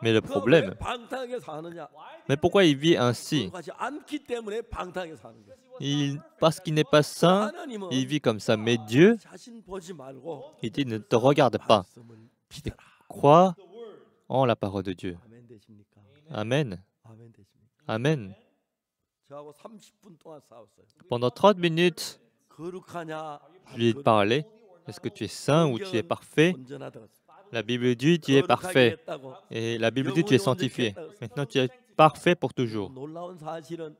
[SPEAKER 2] Mais le
[SPEAKER 1] 그가 왜
[SPEAKER 2] problème,
[SPEAKER 1] 방탕하게 사느냐?
[SPEAKER 2] mais pourquoi il vit ainsi?
[SPEAKER 1] 거룩하지 않기 때문에 방탕하게 사는 거예요.
[SPEAKER 2] Parce qu'il n'est pas saint,
[SPEAKER 1] 하나님은
[SPEAKER 2] il vit comme ça. Mais Dieu,
[SPEAKER 1] 자신 보지 말고
[SPEAKER 2] il dit, ne te regarde pas.
[SPEAKER 1] 말씀을 믿어라.
[SPEAKER 2] Crois en la parole de Dieu.
[SPEAKER 1] 아멘 되십니까?
[SPEAKER 2] Amen.
[SPEAKER 1] 아멘 되십니까?
[SPEAKER 2] Amen.
[SPEAKER 1] 저하고 30분 동안 싸웠어요.
[SPEAKER 2] Pendant 30 minutes,
[SPEAKER 1] 거룩하냐?
[SPEAKER 2] je lui ai parlé. Est-ce que tu es saint ou tu es parfait?
[SPEAKER 1] 온전하다고 했어요.
[SPEAKER 2] La Bible dit, tu es
[SPEAKER 1] 거룩하게
[SPEAKER 2] parfait.
[SPEAKER 1] 했다고.
[SPEAKER 2] Et la Bible dit, tu es sanctifié. Maintenant, tu es parfait pour toujours.
[SPEAKER 1] 놀라운 사실은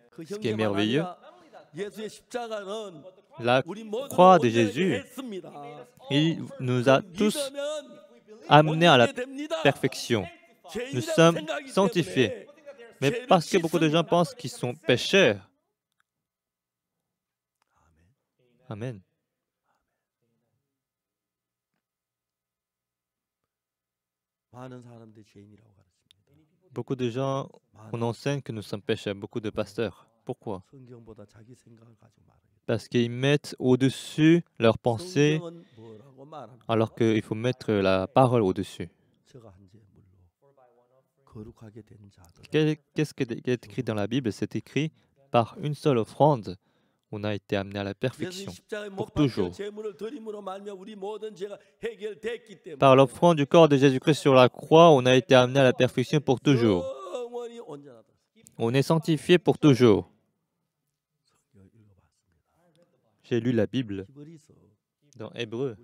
[SPEAKER 1] 그
[SPEAKER 2] Ce qui est
[SPEAKER 1] 형제만
[SPEAKER 2] merveilleux,
[SPEAKER 1] 아니라 예수의 십자가는
[SPEAKER 2] la
[SPEAKER 1] 우리 모두
[SPEAKER 2] croix de
[SPEAKER 1] 온전하게
[SPEAKER 2] Jésus,
[SPEAKER 1] 했습니다.
[SPEAKER 2] il nous a tous
[SPEAKER 1] 믿으면
[SPEAKER 2] amenés à la
[SPEAKER 1] 온전하게 됩니다.
[SPEAKER 2] perfection.
[SPEAKER 1] 죄인이라고
[SPEAKER 2] Nous sommes
[SPEAKER 1] 생각하기
[SPEAKER 2] sanctifiés.
[SPEAKER 1] 때문에
[SPEAKER 2] Mais
[SPEAKER 1] 죄를
[SPEAKER 2] parce que beaucoup de gens
[SPEAKER 1] 씻습니다.
[SPEAKER 2] pensent qu'ils sont pécheurs.
[SPEAKER 1] 아멘.
[SPEAKER 2] Amen.
[SPEAKER 1] 많은 사람들이 죄인이라고 가르칩니다.
[SPEAKER 2] Beaucoup de gens, on
[SPEAKER 1] 많은
[SPEAKER 2] enseigne que nous sommes pécheurs, beaucoup de pasteurs. Pourquoi?
[SPEAKER 1] 성경보다 자기 생각을 가지고 말해요.
[SPEAKER 2] Parce qu'ils mettent au-dessus leurs pensées,
[SPEAKER 1] 성경은 뭐라고 말합니까?
[SPEAKER 2] alors qu'il faut mettre la parole au-dessus. Qu'est-ce qui est écrit dans la Bible? C'est écrit par une seule offrande, on a été amené à la perfection pour toujours. Par l'offrande du corps de Jésus-Christ sur la croix, on a été amené à la perfection pour toujours. On est sanctifié pour toujours. J'ai lu la Bible dans Hébreux.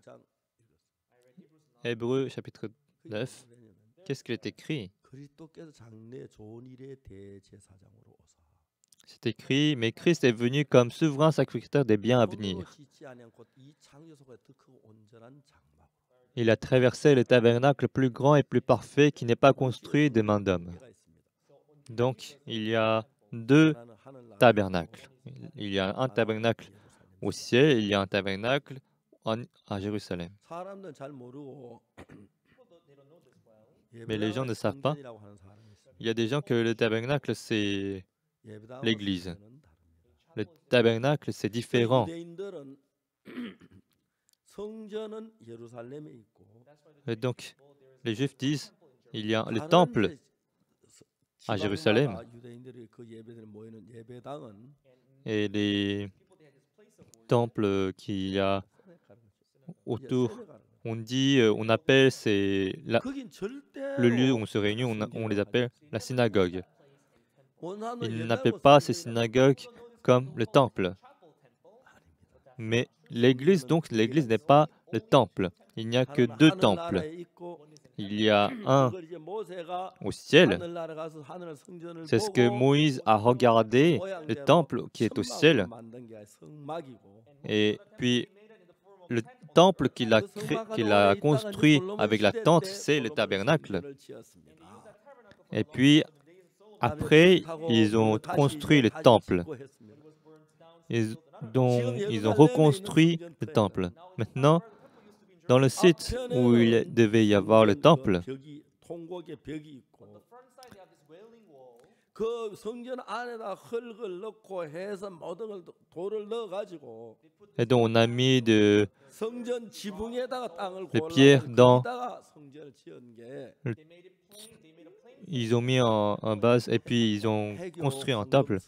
[SPEAKER 2] Hébreux chapitre 9. Qu'est-ce qu'il est écrit? C'est écrit, mais Christ est venu comme souverain sacrificateur des biens à venir. Il a traversé le tabernacle plus grand et plus parfait qui n'est pas construit de main d'homme. Donc, il y a deux tabernacles. Il y a un tabernacle au ciel, il y a un tabernacle à Jérusalem. Mais les gens ne savent pas. Il y a des gens que le tabernacle, c'est l'église. Le tabernacle, c'est différent. Et donc, les Juifs disent, il y a le temple à Jérusalem et les temples qu'il y a autour. On dit, on appelle, c'est le lieu où on se réunit, on les appelle la synagogue. Ils n'appellent pas ces synagogues comme le temple. Mais l'église, donc, l'église n'est pas le temple. Il n'y a que deux temples. Il y a un au ciel. C'est ce que Moïse a regardé, le temple qui est au ciel. Et puis, le temple qu'il a construit avec la tente, c'est le tabernacle. Et puis, après, ils ont construit le temple. Ils ont reconstruit le temple. Maintenant, dans le site où il devait y avoir le temple, et donc on a mis des pierres dans. Ils ont mis en base et puis ils ont construit un temple.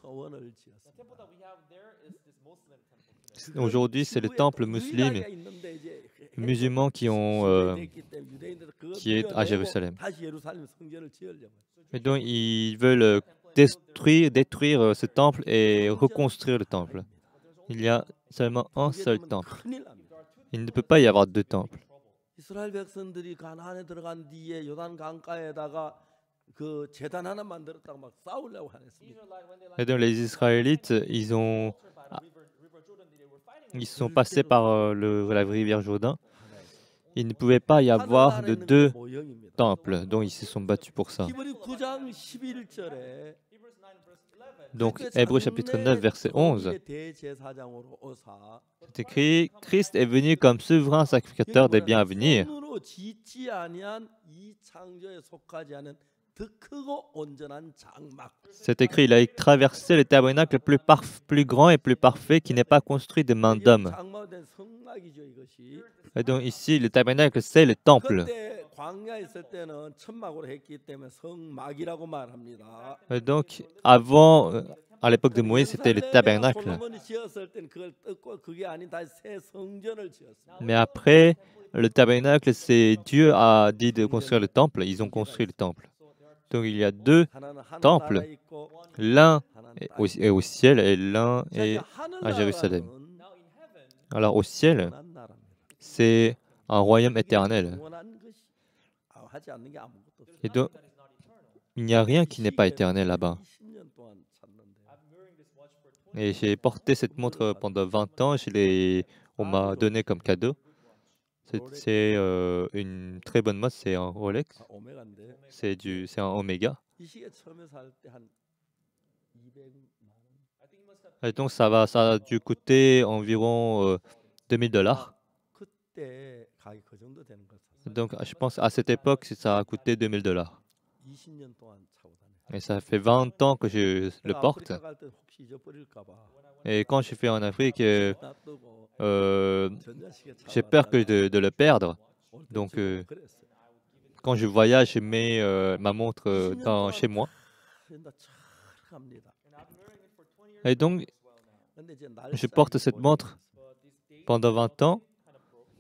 [SPEAKER 2] Aujourd'hui, c'est le temple musulman qui est à Jérusalem. Et donc, ils veulent détruire ce temple et reconstruire le temple. Il y a seulement un seul temple. Il ne peut pas y avoir deux temples. Et donc, les Israélites, ils sont passés par la rivière Jourdain. Il ne pouvait pas y avoir de deux temples, donc ils se sont battus pour ça. Donc, Hébreux chapitre 9, verset 11, c'est écrit, Christ est venu comme souverain sacrificateur des biens à venir. C'est écrit, il a traversé le tabernacle plus grand et plus parfait qui n'est pas construit de main d'homme. Et donc ici, le tabernacle, c'est le temple. Et donc, avant, à l'époque de Moïse, c'était le tabernacle. Mais après, le tabernacle, c'est Dieu a dit de construire le temple. Ils ont construit le temple. Donc il y a deux temples. L'un est au ciel et l'un est à Jérusalem. Alors au ciel, c'est un royaume éternel. Et donc, il n'y a rien qui n'est pas éternel là-bas. Et j'ai porté cette montre pendant 20 ans. On m'a donné comme cadeau. C'est une très bonne montre, c'est un Rolex. C'est un Omega. Et donc, ça a dû coûter environ $2000. Donc, je pense à cette époque, ça a coûté $2000. Et ça fait 20 ans que je le porte. Et quand je suis en Afrique, j'ai peur de le perdre. Donc, quand je voyage, je mets ma montre chez moi. Et donc, je porte cette montre pendant 20 ans,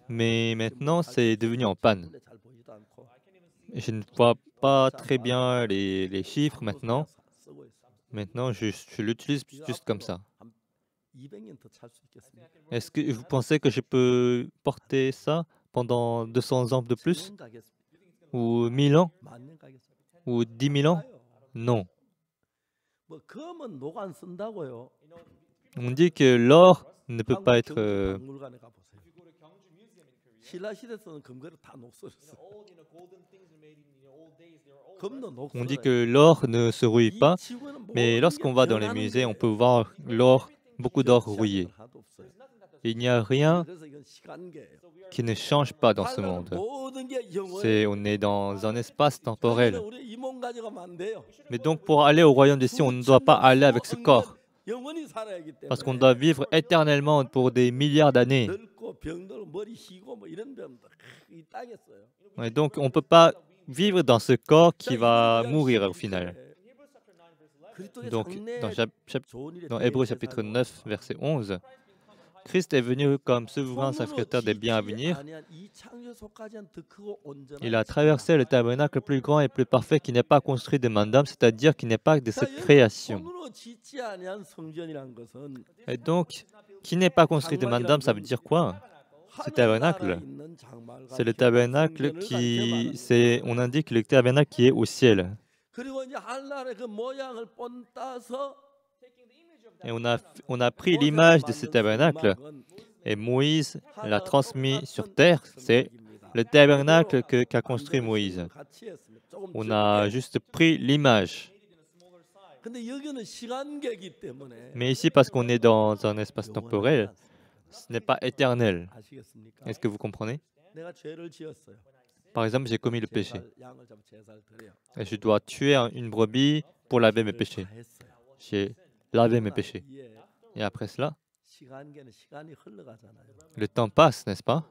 [SPEAKER 2] mais maintenant, c'est devenu en panne. Je ne vois pas très bien les chiffres maintenant. Maintenant, je l'utilise juste comme ça. Est-ce que vous pensez que je peux porter ça pendant 200 ans de plus? Ou 1000 ans? Ou 10 000 ans? Non. On dit que l'or ne peut pas être... On dit que l'or ne se rouille pas, mais lorsqu'on va dans les musées, on peut voir l'or, beaucoup d'or rouillé. Il n'y a rien qui ne change pas dans ce monde. On est dans un espace temporel. Mais donc, pour aller au royaume des cieux, on ne doit pas aller avec ce corps. Parce qu'on doit vivre éternellement pour des milliards d'années. Et donc, on ne peut pas vivre dans ce corps qui va mourir au final. Donc, dans Hébreux chapitre 9, verset 11, Christ est venu comme souverain sacrificateur des biens à venir. Il a traversé le tabernacle plus grand et plus parfait qui n'est pas construit de main d'homme, c'est-à-dire qui n'est pas de cette création. Et donc, qui n'est pas construit de main d'homme, ça veut dire quoi? Ce tabernacle, c'est le tabernacle on indique le tabernacle qui est au ciel. Et on a pris l'image de ce tabernacle et Moïse l'a transmis sur terre. C'est le tabernacle qu'a construit Moïse. On a juste pris l'image. Mais ici, parce qu'on est dans un espace temporel, ce n'est pas éternel. Est-ce que vous comprenez? Par exemple, j'ai commis le péché. Et je dois tuer une brebis pour laver mes péchés. J'ai lavé mes péchés. Et après cela, le temps passe, n'est-ce pas?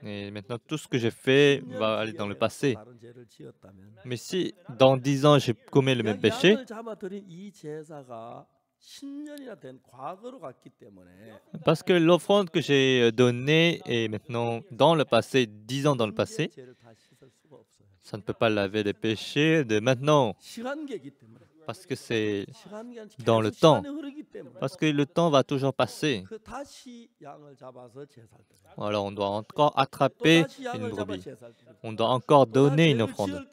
[SPEAKER 2] Et maintenant, tout ce que j'ai fait va aller dans le passé. Mais si dans 10 ans, j'ai commis le même péché, parce que l'offrande que j'ai donnée est maintenant dans le passé, 10 ans dans le passé, ça ne peut pas laver les péchés de maintenant. Parce que c'est dans le temps. Parce que le temps va toujours passer. Alors on doit encore attraper une brebis. On doit encore donner une offrande.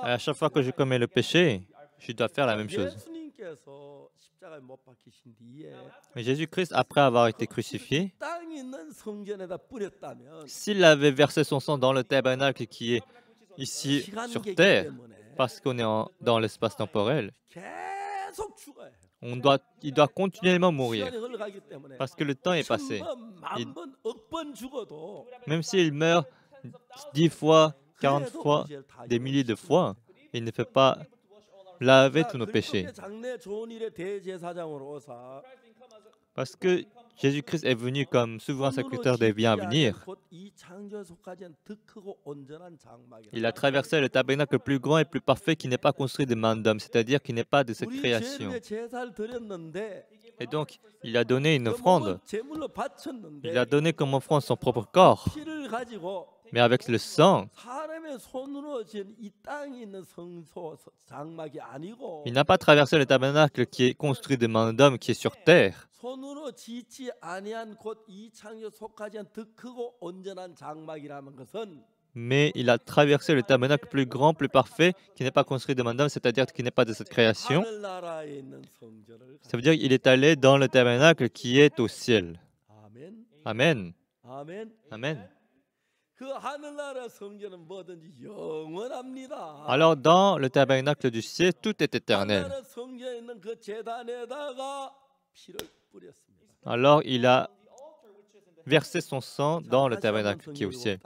[SPEAKER 2] Et à chaque fois que je commets le péché, je dois faire la même chose. Mais Jésus-Christ, après avoir été crucifié, s'il avait versé son sang dans le tabernacle qui est ici sur terre, parce qu'on est dans l'espace temporel, il doit continuellement mourir, parce que le temps est passé. Même s'il meurt 10 fois, 40 fois, des milliers de fois, il ne peut pas laver tous nos péchés. Parce que Jésus-Christ est venu comme souverain sacrificateur des biens à venir. Il a traversé le tabernacle plus grand et plus parfait qui n'est pas construit de main d'homme, c'est-à-dire qui n'est pas de cette création. Et donc, il a donné une offrande. Il a donné comme offrande son propre corps. Mais avec le sang, il n'a pas traversé le tabernacle qui est construit de main d'homme, qui est sur terre. Mais il a traversé le tabernacle plus grand, plus parfait, qui n'est pas construit de main d'homme, c'est-à-dire qui n'est pas de cette création. Ça veut dire qu'il est allé dans le tabernacle qui est au ciel. Amen. Amen. Alors, dans le tabernacle du ciel, tout est éternel. Alors, il a versé son sang dans le tabernacle qui est au ciel.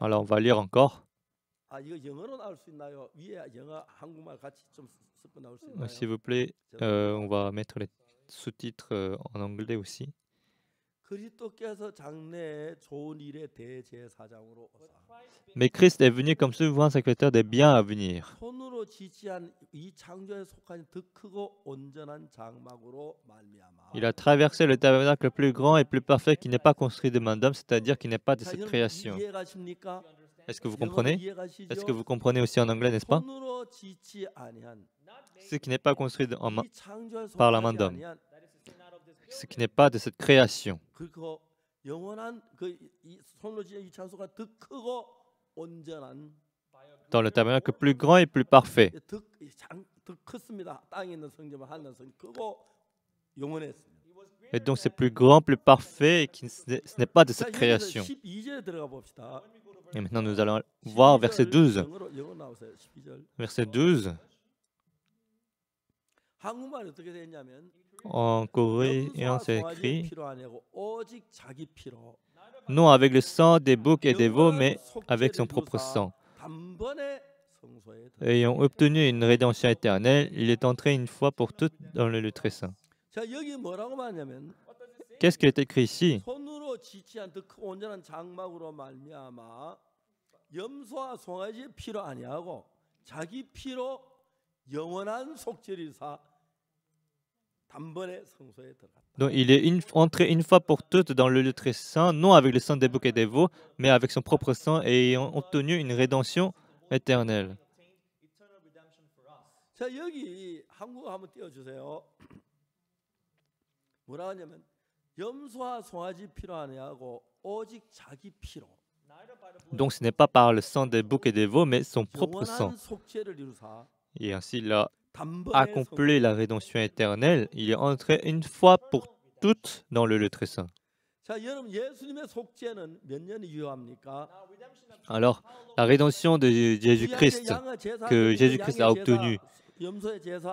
[SPEAKER 2] Alors, on va lire encore. S'il vous plaît, on va mettre les sous-titres en anglais aussi.
[SPEAKER 1] 그리스도께서 장래에 좋은 일의 대제사장으로 오사
[SPEAKER 2] Mais Christ est venu comme souverain sacrificateur des biens à venir.
[SPEAKER 1] 손으로 지지한 이 창조에 속한 더 크고 온전한 장막으로 말미암아.
[SPEAKER 2] Il a traversé le tabernacle plus grand et plus parfait qui n'est pas construit de main d'homme, c'est-à-dire qui n'est pas de
[SPEAKER 1] 자,
[SPEAKER 2] cette
[SPEAKER 1] 여러분
[SPEAKER 2] création.
[SPEAKER 1] 이해가십니까?
[SPEAKER 2] Est-ce que vous
[SPEAKER 1] 영어로
[SPEAKER 2] comprenez?
[SPEAKER 1] 이해가시죠?
[SPEAKER 2] Est-ce que vous comprenez aussi en anglais, n'est-ce pas?
[SPEAKER 1] 손으로 지지 아니한
[SPEAKER 2] Ce qui n'est pas construit
[SPEAKER 1] 이 창조에
[SPEAKER 2] par la main
[SPEAKER 1] 속하지
[SPEAKER 2] d'homme.
[SPEAKER 1] 아니한
[SPEAKER 2] Ce qui n'est pas de cette création.
[SPEAKER 1] 그리고 영원한 이 손으로 지은 이 창조가 더 크고 온전한
[SPEAKER 2] Dans le tabernacle plus grand et plus parfait.
[SPEAKER 1] 더 컸습니다. 땅에 있는 성전과 하늘의 성전 크고 영원했습니다.
[SPEAKER 2] Et donc c'est plus grand, plus parfait et qui, ce n'est pas de
[SPEAKER 1] 자,
[SPEAKER 2] cette
[SPEAKER 1] 여기서
[SPEAKER 2] création.
[SPEAKER 1] 12절에 들어가 봅시다.
[SPEAKER 2] Et maintenant nous allons voir verset 12.
[SPEAKER 1] 영어 나오세요. 12절.
[SPEAKER 2] Verset 12.
[SPEAKER 1] 한국말이 어떻게 되냐면
[SPEAKER 2] En coréen, c'est écrit
[SPEAKER 1] 피로 아니고 오직 자기 피로
[SPEAKER 2] non avec le sang des boucs et des veaux, mais avec son propre sang.
[SPEAKER 1] 단번에 성소에 들어가.
[SPEAKER 2] Ayant obtenu une rédemption éternelle, il est entré une fois pour toutes dans le lieu très saint.
[SPEAKER 1] 자, 여기 뭐라고 말하냐면
[SPEAKER 2] Qu'est-ce qui est écrit ici?
[SPEAKER 1] 손으로 지치한 더 크고 온전한 장막으로 말미암아 염소와 송아지의 피로 아니하고 자기 피로 영원한 속죄리사 단번에 성소에 들어갔다.
[SPEAKER 2] Donc il est entré une fois pour toutes dans le lieu très saint, non avec le sang des boucs et des veaux, mais avec son propre sang et ayant obtenu une rédemption éternelle.
[SPEAKER 1] 자, 여기 한국어 한번 띄워주세요. 뭐라 하냐면 염소와 송아지 피로 아니하고 오직 자기 피로
[SPEAKER 2] Donc ce n'est pas par le sang des boucs et des veaux, mais son propre sang.
[SPEAKER 1] 영원한 속죄를 이루사
[SPEAKER 2] Et ainsi il a
[SPEAKER 1] 단번에
[SPEAKER 2] accompli la rédemption éternelle. Il est entré une fois pour toutes dans le lieu très saint.
[SPEAKER 1] 자, 여러분 예수님의 속죄는 몇 년이 유효합니까?
[SPEAKER 2] Alors, la rédemption de Jésus-Christ que Jésus-Christ a obtenue,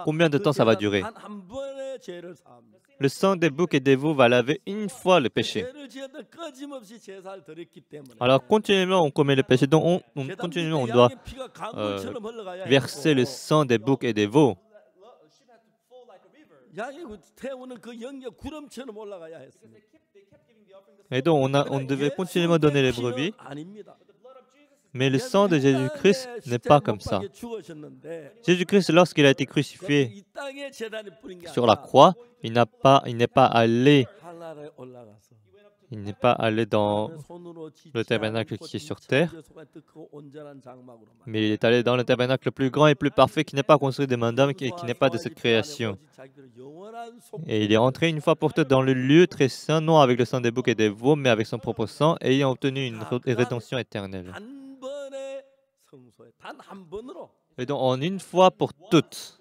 [SPEAKER 2] combien de temps ça va durer?
[SPEAKER 1] 한 번의 죄를 사합니다.
[SPEAKER 2] Le sang des boucs et des veaux va laver une fois le péché.
[SPEAKER 1] 죄를 지었다 끊임없이 제사를 드렸기 때문에
[SPEAKER 2] Alors, continuellement, on commet le péché, donc continuellement, on doit
[SPEAKER 1] 양의 피가 강물처럼 흘러가야
[SPEAKER 2] verser le
[SPEAKER 1] 했고,
[SPEAKER 2] sang des boucs et des veaux.
[SPEAKER 1] 양의 태우는 그 영의 구름처럼 올라가야 했습니다.
[SPEAKER 2] Et donc, on devait continuellement donner les brebis.
[SPEAKER 1] 아닙니다.
[SPEAKER 2] Mais le sang de Jésus-Christ n'est pas comme ça. Jésus-Christ, lorsqu'il a été crucifié
[SPEAKER 1] 이 땅에 재단이 뿌린 게
[SPEAKER 2] sur la
[SPEAKER 1] 아니라
[SPEAKER 2] croix, il n'est pas allé,
[SPEAKER 1] 하늘에 올라가서
[SPEAKER 2] il n'est pas allé dans
[SPEAKER 1] 손으로
[SPEAKER 2] le tabernacle qui est sur terre,
[SPEAKER 1] 그 온전한 장막으로 만
[SPEAKER 2] mais il est allé dans le tabernacle le plus grand et plus parfait qui n'est pas construit de main d'homme et qui n'est pas de cette création. Et il est entré une fois pour toutes dans le lieu très saint, non avec le sang des boucs et des veaux, mais avec son propre sang, ayant obtenu une rédemption éternelle.
[SPEAKER 1] 단번에 성소에 단 한 번으로
[SPEAKER 2] Et donc en une fois pour toutes.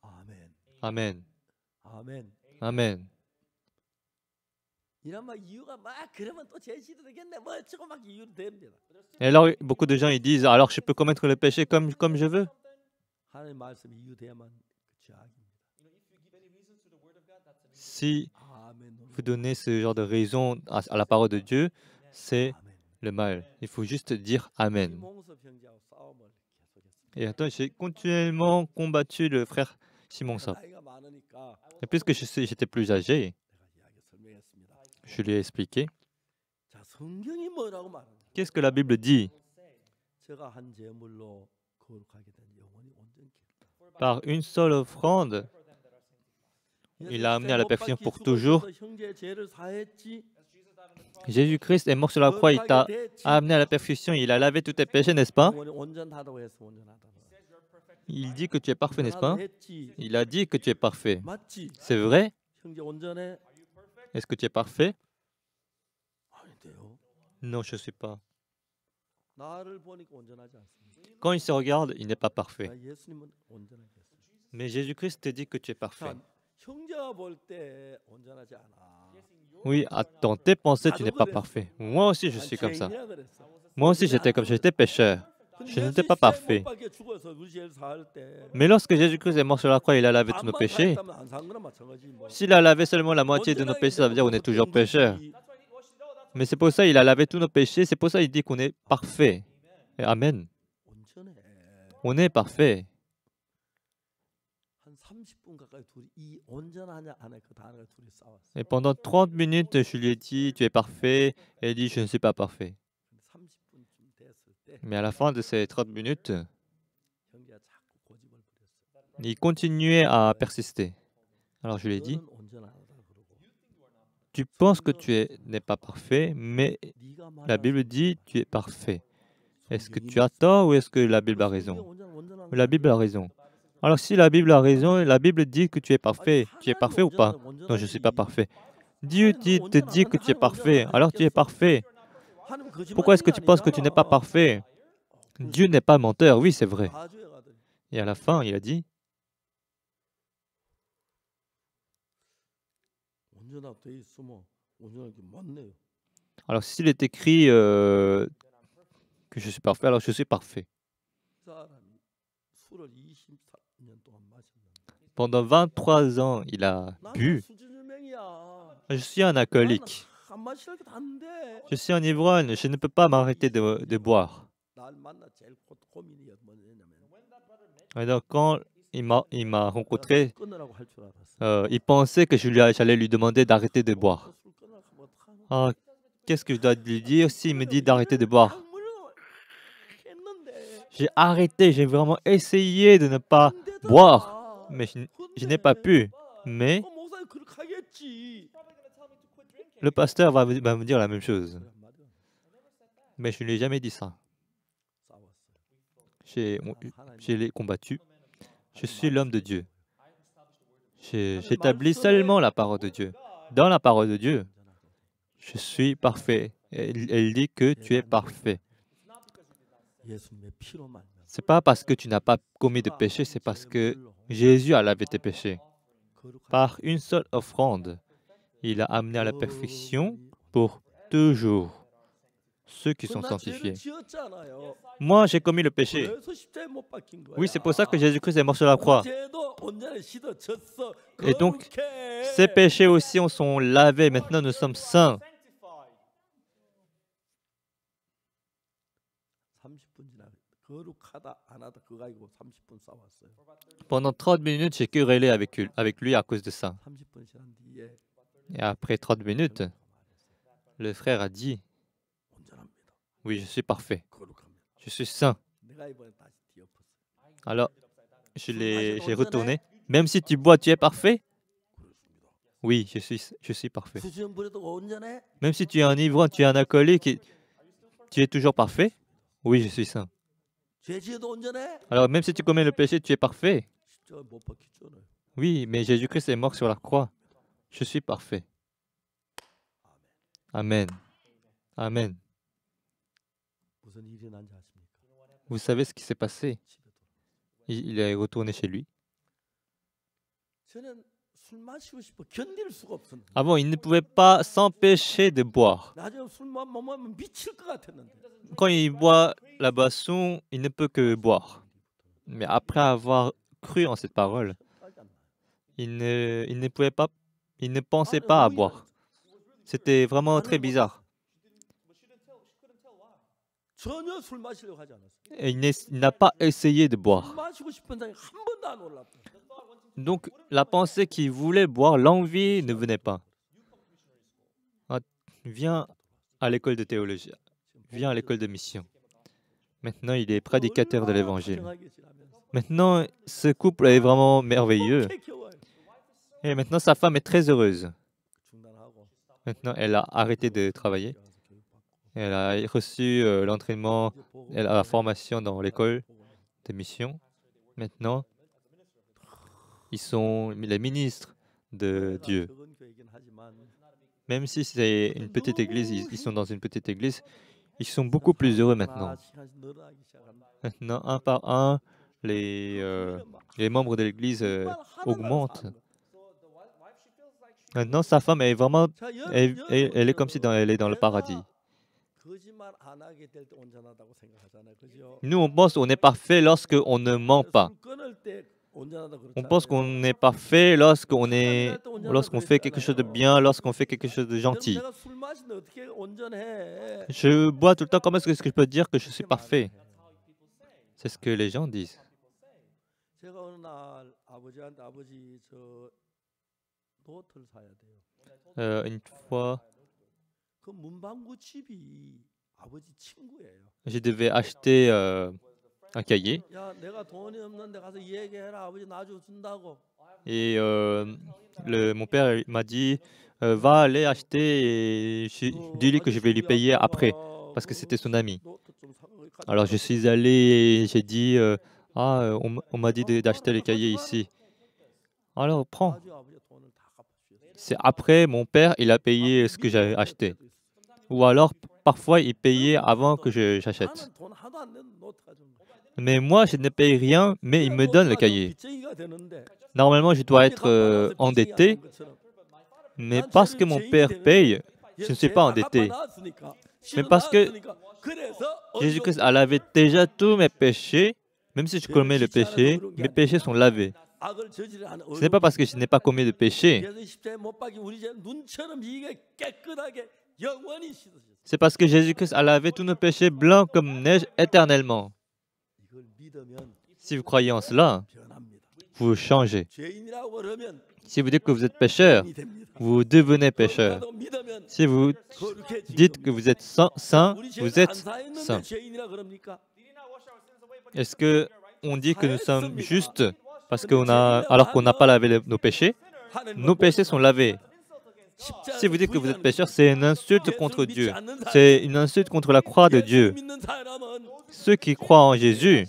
[SPEAKER 1] 아멘.
[SPEAKER 2] Amen.
[SPEAKER 1] 아멘.
[SPEAKER 2] Amen.
[SPEAKER 1] 이런 막 이유가 막 그러면 또 제시도 되겠네. 뭐 어쩌고 막 이유로 됩니다.
[SPEAKER 2] Et alors, beaucoup de gens ils disent, alors je peux commettre le péché comme je veux.
[SPEAKER 1] 하나님 말씀 이유돼야만 죄악입니다.
[SPEAKER 2] Si
[SPEAKER 1] 아멘.
[SPEAKER 2] vous donnez ce genre de raison à la parole de Dieu, c'est
[SPEAKER 1] 아멘.
[SPEAKER 2] le mal. Il faut juste dire Amen.
[SPEAKER 1] 이몽섭 형제하고 싸움을 계속했습니다.
[SPEAKER 2] Et attends, j'ai continuellement combattu le frère Simon Sap.
[SPEAKER 1] 나이가 많으니까
[SPEAKER 2] Et puisque j'étais plus âgé,
[SPEAKER 1] 내가 이야기 설명했습니다.
[SPEAKER 2] je lui ai expliqué.
[SPEAKER 1] 자, 성경이 뭐라고 말하는지.
[SPEAKER 2] Qu'est-ce que la Bible dit?
[SPEAKER 1] 제가 한 제물로 거룩하게 된 영혼이 온전케 했다.
[SPEAKER 2] Par une seule offrande, il a amené à la perfection pour toujours.
[SPEAKER 1] 형제의 죄를 사했지.
[SPEAKER 2] Jésus-Christ est mort sur la croix, il t'a amené à la perfection, il a lavé tous tes péchés, n'est-ce pas?
[SPEAKER 1] 영혼이 온전하다고 했어. 온전하다고.
[SPEAKER 2] Il dit que tu es parfait, n'est-ce pas?
[SPEAKER 1] 했지.
[SPEAKER 2] Il a dit que tu es parfait.
[SPEAKER 1] 맞지?
[SPEAKER 2] C'est vrai?
[SPEAKER 1] 형제 온전해?
[SPEAKER 2] Est-ce que tu es parfait?
[SPEAKER 1] 아닌데요.
[SPEAKER 2] Non, je ne suis pas.
[SPEAKER 1] 나를 보니까 온전하지 않습니다.
[SPEAKER 2] Quand il se regarde, il n'est pas parfait.
[SPEAKER 1] 나 예수님은 온전하게 했어요.
[SPEAKER 2] Mais Jésus-Christ te dit que tu es parfait.
[SPEAKER 1] 자, 형제가 볼 때 온전하지 않아.
[SPEAKER 2] Oui, dans tes pensées, tu n'es pas parfait. Moi aussi, je suis comme ça. Moi aussi, j'étais pécheur. Je n'étais pas parfait. Mais lorsque Jésus-Christ est mort sur la croix, il a lavé tous nos péchés. S'il a lavé seulement la moitié de nos péchés, ça veut dire qu'on est toujours pécheur. Mais c'est pour ça qu'il a lavé tous nos péchés. C'est pour ça qu'il dit qu'on est parfait. Et Amen. On est parfait. Et pendant 30 minutes, je lui ai dit, tu es parfait. Et il dit, je ne suis pas parfait. Mais à la fin de ces 30 minutes, il continuait à persister. Alors je lui ai dit, tu penses que n'es pas parfait, mais la Bible dit tu es parfait. Est-ce que tu as tort ou est-ce que la Bible a raison? La Bible a raison. Alors si la Bible a raison, la Bible dit que tu es parfait ou pas? Non, je ne suis pas parfait. Dieu te dit que tu es parfait, alors tu es parfait. Pourquoi est-ce que tu penses que tu n'es pas parfait? Dieu n'est pas menteur, oui c'est vrai. Et à la fin, il a dit, alors s'il est écrit que je suis parfait, alors je suis parfait. Pendant 23 ans, il a bu. Je suis un alcoolique. Je suis un ivrogne, je ne peux pas m'arrêter de boire. Et donc, quand il m'a rencontré, il pensait que j'allais lui demander d'arrêter de boire. Ah, qu'est-ce que je dois lui dire s'il me dit d'arrêter de boire? J'ai arrêté, j'ai vraiment essayé de ne pas boire, mais je n'ai pas pu. Mais le pasteur va me dire la même chose. Mais je ne lui ai jamais dit ça. Je l'ai combattu. Je suis l'homme de Dieu. J'établis seulement la parole de Dieu. Dans la parole de Dieu, je suis parfait. Elle dit que tu es parfait. Ce n'est pas parce que tu n'as pas commis de péché, c'est parce que Jésus a lavé tes péchés. Par une seule offrande, il a amené à la perfection pour toujours ceux qui sont sanctifiés. Moi, j'ai commis le péché. Oui, c'est pour ça que Jésus-Christ est mort sur la croix. Et donc, ces péchés aussi sont lavés. Maintenant, nous sommes saints. Pendant 30 minutes, j'ai querellé avec lui à cause de ça. Et après 30 minutes, le frère a dit, oui, je suis parfait. Je suis saint. Alors, j'ai retourné. Même si tu bois, tu es parfait? Oui, je suis parfait. Même si tu es un ivrogne, tu es un alcoolique, tu es toujours parfait? Oui, je suis saint. Alors, même si tu commets le péché, tu es parfait? Oui, mais Jésus-Christ est mort sur la croix. Je suis parfait. Amen. Amen. Vous savez ce qui s'est passé? Il est retourné chez lui. Avant, il ne pouvait pas s'empêcher de boire. Quand il boit la boisson, il ne peut que boire. Mais après avoir cru en cette parole, il ne pensait pas à boire. C'était vraiment très bizarre. Et il n'a pas essayé de boire. Donc, la pensée qu'il voulait boire, l'envie ne venait pas. Ah, viens à l'école de théologie, viens à l'école de mission. Maintenant, il est prédicateur de l'évangile. Maintenant, ce couple est vraiment merveilleux. Et maintenant, sa femme est très heureuse. Maintenant, elle a arrêté de travailler. Elle a reçu l'entraînement, la formation dans l'école de mission. Maintenant, ils sont les ministres de Dieu. Même si c'est une petite église, ils sont dans une petite église, ils sont beaucoup plus heureux maintenant. Maintenant, un par un, les membres de l'église augmentent. Maintenant, sa femme est vraiment, elle est comme si elle est dans le paradis. Nous, on pense qu'on est parfait lorsqu'on ne ment pas. On pense qu'on est parfait lorsqu'on fait quelque chose de bien, lorsqu'on fait quelque chose de gentil. Je bois tout le temps, comment est-ce que je peux dire que je suis parfait? C'est ce que les gens disent.
[SPEAKER 1] 아버지한테 아버지 저 노트를 사야 돼요.
[SPEAKER 2] Une fois,
[SPEAKER 1] 그 문방구 집이 아버지 친구예요.
[SPEAKER 2] je devais acheter un cahier
[SPEAKER 1] 야, 내가 돈이 없는데 가서 얘기해라. 아버지 나중에 준다고.
[SPEAKER 2] et mon père m'a dit va aller acheter et dis-lui que je vais lui payer après parce que c'était son ami.
[SPEAKER 1] 노트 좀 사고 거기 갖다
[SPEAKER 2] Alors je
[SPEAKER 1] 놔.
[SPEAKER 2] suis allé et j'ai dit on m'a dit d'acheter les cahiers ici. Alors prends.
[SPEAKER 1] 나중에 아버지가 돈을 다 갚아주셨어요.
[SPEAKER 2] C'est après mon père il a payé ce que j'ai acheté. Ou alors parfois il payait avant que j'achète.
[SPEAKER 1] 나는 돈 하나도 안 내는 노트 가지고.
[SPEAKER 2] Mais moi je ne paye rien mais il me donne le cahier. Normalement je dois être endetté, mais parce que mon père paye, je ne suis pas endetté. Mais parce que Jésus-Christ a lavé déjà tous mes péchés, même si je commets le péché, mes péchés sont lavés. Ce n'est pas parce que je n'ai pas commis de péché, c'est parce que Jésus-Christ a lavé tous nos péchés blancs comme neige éternellement. Si vous croyez en cela, vous changez. Si vous dites que vous êtes pécheur, vous devenez pécheur. Si vous dites que vous êtes saint, vous êtes saint. Est-ce que on dit que nous sommes justes parce alors qu'on n'a pas lavé nos péchés? Nos péchés sont lavés. Si vous dites que vous êtes pécheur, c'est une insulte contre Dieu. C'est une insulte contre la croix de Dieu. Ceux qui croient en Jésus,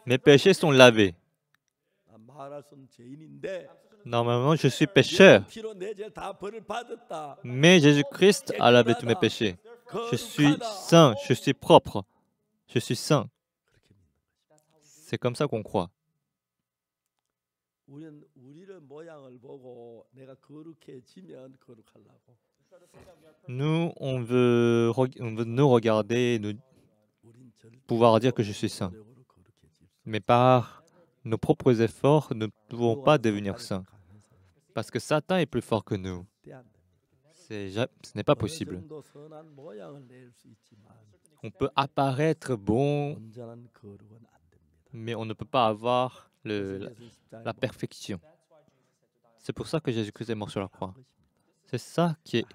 [SPEAKER 2] mes péchés sont lavés. Normalement, je suis pécheur, mais Jésus-Christ a lavé tous mes péchés. Je suis saint, je suis propre, je suis saint. C'est comme ça qu'on croit. Nous, on veut nous regarder et pouvoir dire que je suis saint. Mais par nos propres efforts, nous ne pouvons pas devenir saints. Parce que Satan est plus fort que nous. Ce n'est pas possible. On peut apparaître bon, mais on ne peut pas avoir la perfection. C'est pour ça que Jésus-Christ est mort sur la croix. C'est ça qui est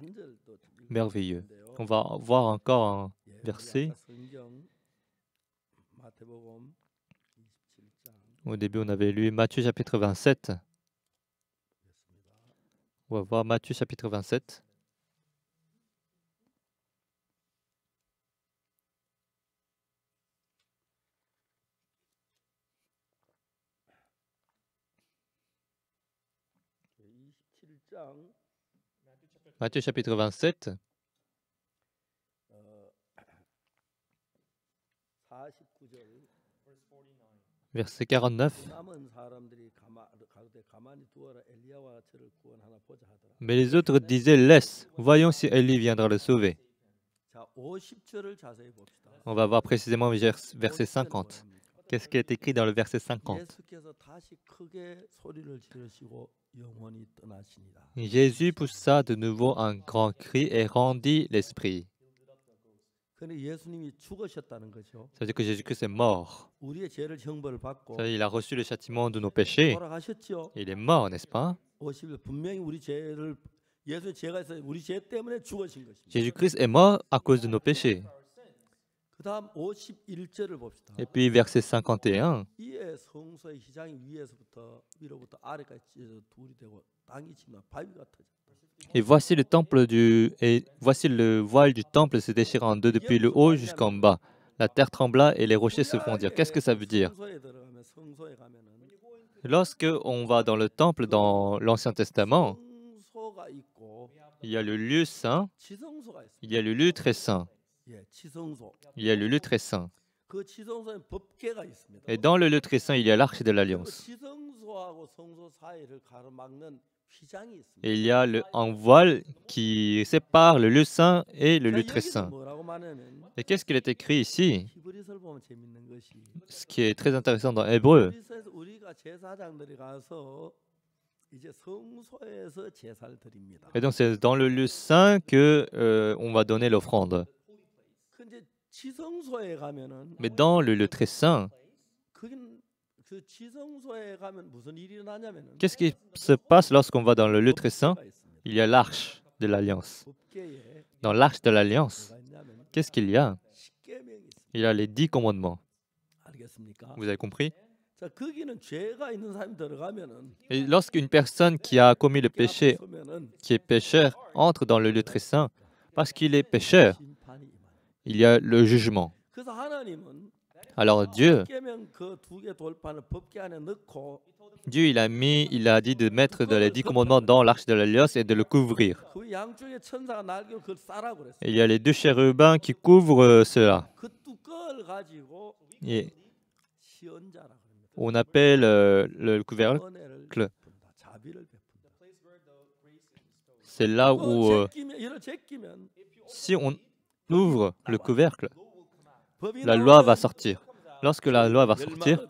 [SPEAKER 2] merveilleux. On va voir encore un verset. Au début, on avait lu Matthieu chapitre 27. On va voir Matthieu chapitre 27. Matthieu chapitre 27. Verset 49. Mais les autres disaient, laisse, voyons si Élie viendra le sauver. On va voir précisément verset 50. Qu'est-ce qui est écrit dans le verset 50? Jésus poussa de nouveau un grand cri et rendit l'esprit. Ça veut dire que Jésus-Christ est mort. Il a reçu le châtiment de nos péchés. Il est mort, n'est-ce pas? Jésus-Christ est mort à cause de nos péchés. Et puis verset 51. Et voici voici le voile du temple se déchira en deux depuis le haut jusqu'en bas. La terre trembla et les rochers se fondirent. Qu'est-ce que ça veut dire? Lorsque on va dans le temple dans l'Ancien Testament, il y a le lieu saint, il y a le lieu très saint. Il y a le lieu très saint. Et dans le lieu très saint, il y a l'arche de l'Alliance. Et il y a un voile qui sépare le lieu saint et le lieu très saint. Et qu'est-ce qu'il est écrit ici? Ce qui est très intéressant dans Hébreu. Et donc c'est dans le lieu saint que on va donner l'offrande. Mais dans le lieu très saint, Qu'est-ce qui se passe lorsqu'on va dans le lieu très saint? Il y a l'arche de l'Alliance. Dans l'arche de l'Alliance, qu'est-ce qu'il y a? Il y a les 10 commandements. Vous avez compris? Et lorsqu'une personne qui a commis le péché, qui est pécheur, entre dans le lieu très saint, parce qu'il est pécheur, il y a le jugement. Alors Dieu, il a dit de mettre les 10 commandements dans l'arche de l'Alliance et de le couvrir. Et il y a les 2 chérubins qui couvrent cela. Et on appelle le couvercle. C'est là où, si on ouvre le couvercle, la loi va sortir. Lorsque la loi va sortir,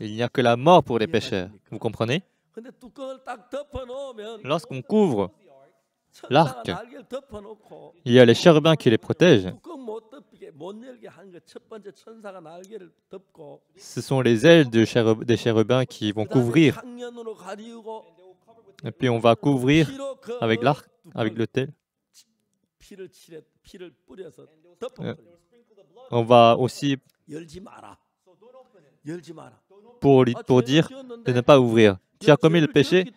[SPEAKER 2] il n'y a que la mort pour les pécheurs. Vous comprenez? Lorsqu'on couvre l'arc, il y a les chérubins qui les protègent. Ce sont les ailes des chérubins qui vont couvrir. Et puis on va couvrir avec l'arc, avec l'autel. On va aussi, pour dire de ne pas ouvrir. Tu as commis le péché.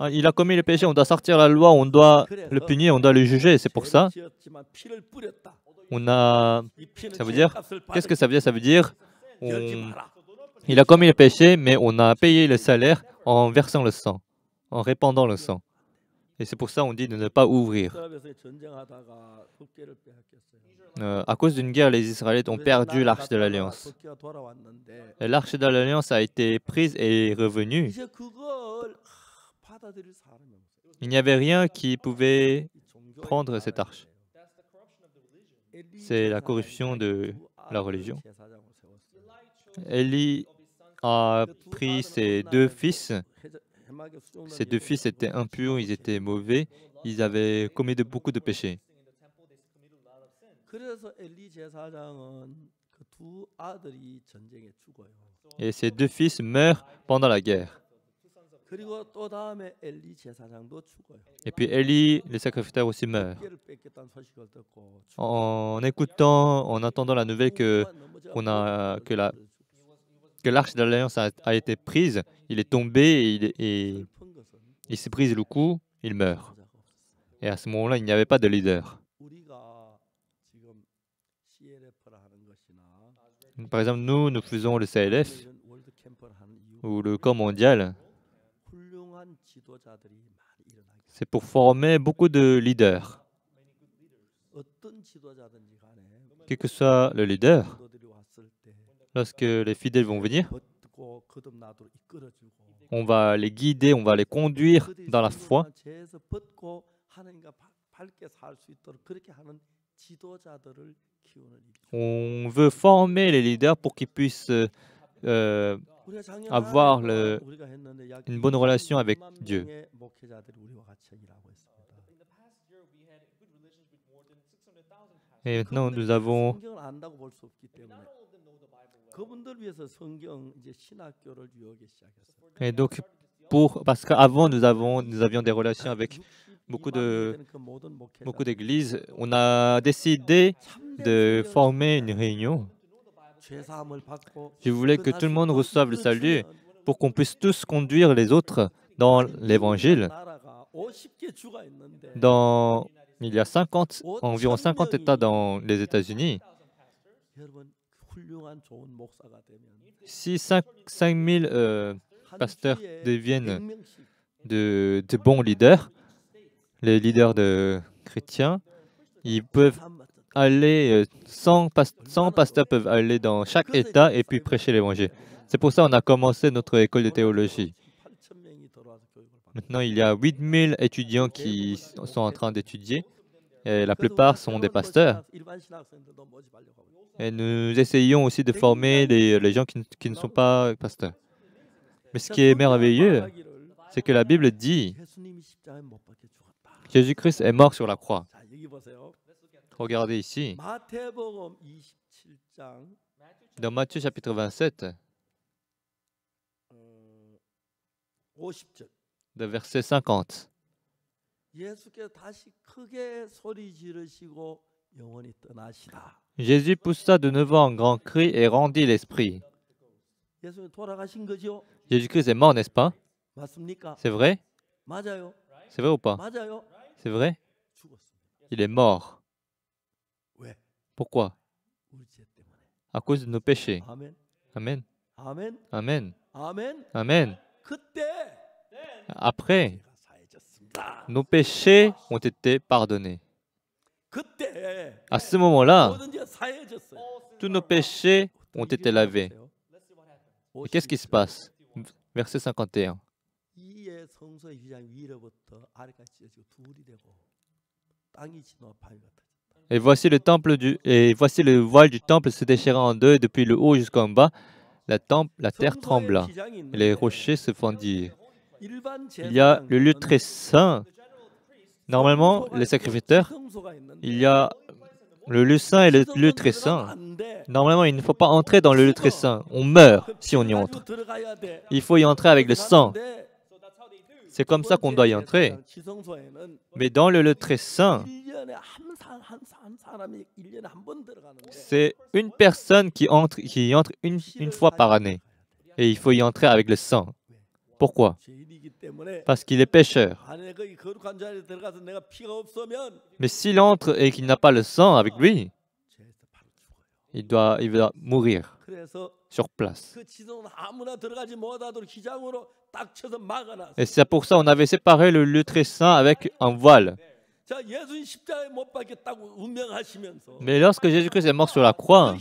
[SPEAKER 2] Il a commis le péché, on doit sortir la loi, on doit le punir, on doit le juger. C'est pour ça. Ça veut dire, qu'est-ce que ça veut dire? Ça veut dire, il a commis le péché, mais on a payé le salaire en versant le sang, en répandant le sang. Et c'est pour ça qu'on dit de ne pas ouvrir. À cause d'une guerre, les Israélites ont perdu l'arche de l'Alliance. Et l'arche de l'Alliance a été prise et revenue. Il n'y avait rien qui pouvait prendre cette arche. C'est la corruption de la religion. Élie a pris ses 2 fils. Ces 2 fils étaient impurs, ils étaient mauvais, ils avaient commis beaucoup de péchés. Et ces 2 fils meurent pendant la guerre. Et puis Élie, le sacrificateur aussi, meurt. En entendant la nouvelle que l'arche de l'Alliance a été prise, il est tombé et il s'est pris le cou, il meurt. Et à ce moment-là, il n'y avait pas de leader. Par exemple, nous faisons le CLF ou le camp mondial. C'est pour former beaucoup de leaders. Quel que soit le leader, lorsque les fidèles vont venir, on va les guider, on va les conduire dans la foi. On veut former les leaders pour qu'ils puissent avoir une bonne relation avec Dieu. Et maintenant, nous avons... Et donc, parce qu'avant, nous avions des relations avec beaucoup d'églises, on a décidé de former une réunion. Je voulais que tout le monde reçoive le salut pour qu'on puisse tous conduire les autres dans l'évangile. Il y a environ 50 États dans les États-Unis. Si 5000 pasteurs deviennent de bons leaders, les leaders chrétiens, ils peuvent aller, 100 pasteurs peuvent aller dans chaque État et puis prêcher l'évangile. C'est pour ça qu'on a commencé notre école de théologie. Maintenant, il y a 8000 étudiants qui sont en train d'étudier et la plupart sont des pasteurs. Et nous essayons aussi de former les gens qui ne sont pas pasteurs. Mais ce qui est merveilleux, c'est que la Bible dit Jésus-Christ est mort sur la croix. Regardez ici. Dans Matthieu chapitre 27,
[SPEAKER 1] 50절.
[SPEAKER 2] de verset 50,
[SPEAKER 1] 예수께서 다시 크게 소리 지르시고 영원히 떠나시다.
[SPEAKER 2] Jésus poussa de nouveau un grand cri et rendit l'esprit.
[SPEAKER 1] 예수님 돌아가신 거죠?
[SPEAKER 2] Jésus-Christ est mort, n'est-ce pas?
[SPEAKER 1] 맞습니까?
[SPEAKER 2] C'est vrai?
[SPEAKER 1] 맞아요.
[SPEAKER 2] C'est vrai ou pas?
[SPEAKER 1] 맞아요.
[SPEAKER 2] C'est vrai?
[SPEAKER 1] 죽었습니다.
[SPEAKER 2] Il est mort.
[SPEAKER 1] 왜?
[SPEAKER 2] Pourquoi?
[SPEAKER 1] 우리 죄 때문에.
[SPEAKER 2] À cause de nos péchés.
[SPEAKER 1] 아멘.
[SPEAKER 2] Amen.
[SPEAKER 1] 아멘.
[SPEAKER 2] Amen.
[SPEAKER 1] 아멘.
[SPEAKER 2] Amen.
[SPEAKER 1] 그때
[SPEAKER 2] Après,
[SPEAKER 1] 죄가 사해졌습니다.
[SPEAKER 2] nos péchés ont été pardonnés.
[SPEAKER 1] 그때
[SPEAKER 2] À ce moment-là,
[SPEAKER 1] 모든 죄 사해졌어요.
[SPEAKER 2] tous nos péchés ont été lavés. Et qu'est-ce qui se passe? Verset 51.
[SPEAKER 1] 이의 성소의 휘장 위로부터 아래까지 찢어지고 둘이 되고 땅이 진노와 바위 같아.
[SPEAKER 2] Et voici le voile du temple se déchira en deux, depuis le haut jusqu'en bas. La terre trembla, et les rochers se fendirent. Il y a le lieu très saint. Normalement, les sacrificateurs, il y a le lieu saint et le lieu très saint. Normalement, il ne faut pas entrer dans le lieu très saint. On meurt si on y entre. Il faut y entrer avec le sang. C'est comme ça qu'on doit y entrer. Mais dans le lieu très saint, c'est une personne qui entre une fois par année. Et il faut y entrer avec le sang. Pourquoi? Parce qu'il est pécheur. Mais s'il entre et qu'il n'a pas le sang avec lui, il va mourir sur place. Et c'est pour ça qu'on avait séparé le lieu très saint avec un voile. Mais lorsque Jésus-Christ est mort sur la croix,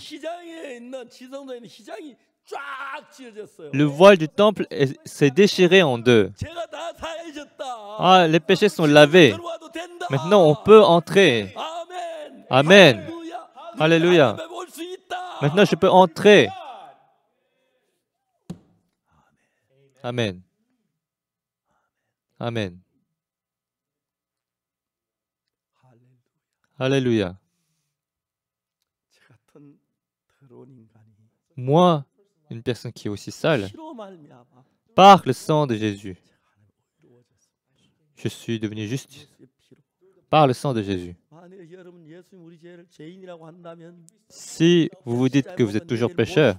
[SPEAKER 2] le voile du temple s'est déchiré en deux. Ah, les péchés sont lavés. Maintenant, on peut entrer. Amen. Alléluia. Maintenant, je peux entrer. Amen. Amen. Alléluia. Moi, une personne qui est aussi sale, par le sang de Jésus, je suis devenu juste par le sang de Jésus. Si vous vous dites que vous êtes toujours pécheur,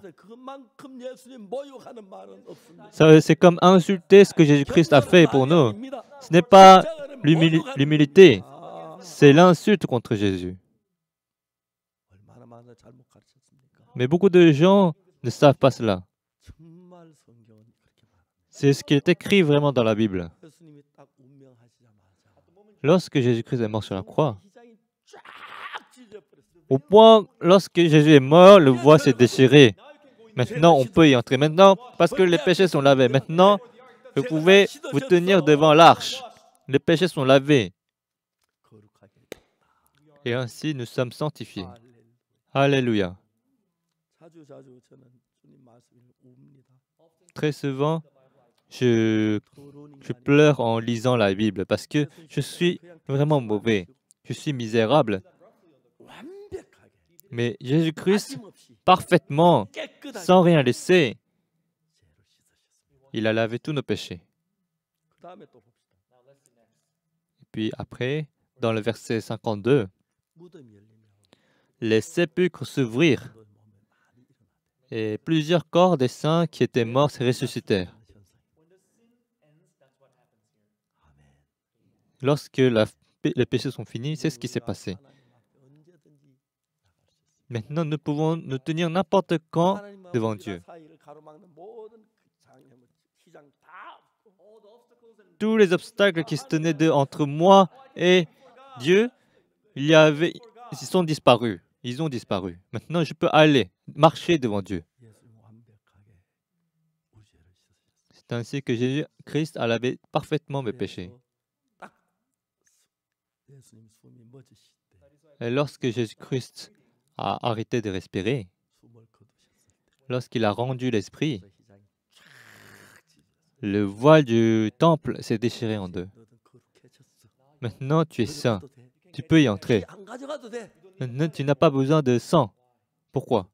[SPEAKER 2] c'est comme insulter ce que Jésus-Christ a fait pour nous. Ce n'est pas l'humilité, c'est l'insulte contre Jésus. Mais beaucoup de gens ne savent pas cela. C'est ce qui est écrit vraiment dans la Bible. Lorsque Jésus-Christ est mort sur la croix, au point, lorsque Jésus est mort, le voile s'est déchiré. Maintenant, on peut y entrer. Maintenant, parce que les péchés sont lavés. Maintenant, vous pouvez vous tenir devant l'arche. Les péchés sont lavés. Et ainsi, nous sommes sanctifiés. Alléluia. Très souvent, je pleure en lisant la Bible parce que je suis vraiment mauvais. Je suis misérable. Mais Jésus-Christ, parfaitement, sans rien laisser, il a lavé tous nos péchés. Et puis après, dans le verset 52, les sépulcres s'ouvrirent et plusieurs corps des saints qui étaient morts se ressuscitèrent. Lorsque les péchés sont finis, c'est ce qui s'est passé. Maintenant, nous pouvons nous tenir n'importe quand devant Dieu. Tous les obstacles qui se tenaient entre moi et Dieu, ils sont disparus. Ils ont disparu. Maintenant, je peux aller, marcher devant Dieu. C'est ainsi que Jésus-Christ a lavé parfaitement mes péchés. Et lorsque Jésus-Christ a arrêté de respirer, lorsqu'il a rendu l'esprit, le voile du temple s'est déchiré en deux. Maintenant, tu es saint. Tu peux y entrer. Maintenant, tu n'as pas besoin de sang. Pourquoi?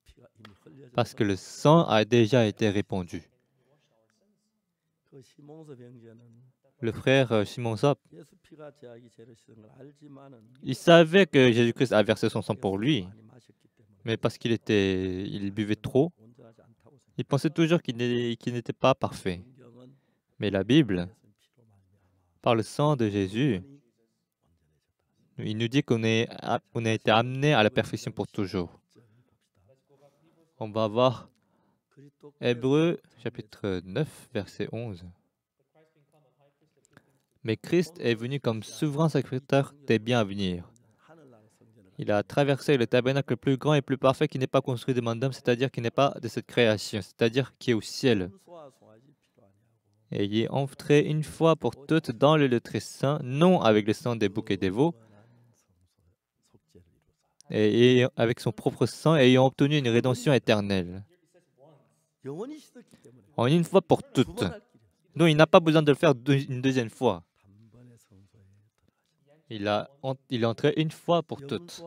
[SPEAKER 2] parce que le sang a déjà été répandu.
[SPEAKER 1] 그 시몬섭 형제는
[SPEAKER 2] Le frère Simon Zop,
[SPEAKER 1] 예수 피가 제하기 죄를 씻은 걸 알지만은
[SPEAKER 2] il savait que Jésus-Christ a versé son sang pour lui,
[SPEAKER 1] 많이 마셨기 때문에
[SPEAKER 2] mais parce il buvait trop,
[SPEAKER 1] 온전하지 않다고
[SPEAKER 2] il pensait toujours qu'il n'était pas parfait.
[SPEAKER 1] 성경은
[SPEAKER 2] Mais la Bible,
[SPEAKER 1] 예수님 피로 말미암아
[SPEAKER 2] par le sang de Jésus,
[SPEAKER 1] 온전히
[SPEAKER 2] il nous dit on a été amené à la perfection pour toujours. On va voir Hébreux chapitre 9, verset 11. Mais Christ est venu comme souverain sacrificateur des biens à venir. Il a traversé le tabernacle le plus grand et plus parfait qui n'est pas construit de main d'homme, c'est-à-dire qui n'est pas de cette création, c'est-à-dire qui est au ciel. Et il est entré une fois pour toutes dans le lieu très saint, non avec le sang des boucs et des veaux, et avec son propre sang, ayant obtenu une rédemption éternelle. En une fois pour toutes. Donc il n'a pas besoin de le faire une deuxième fois. Il est entré une fois pour toutes.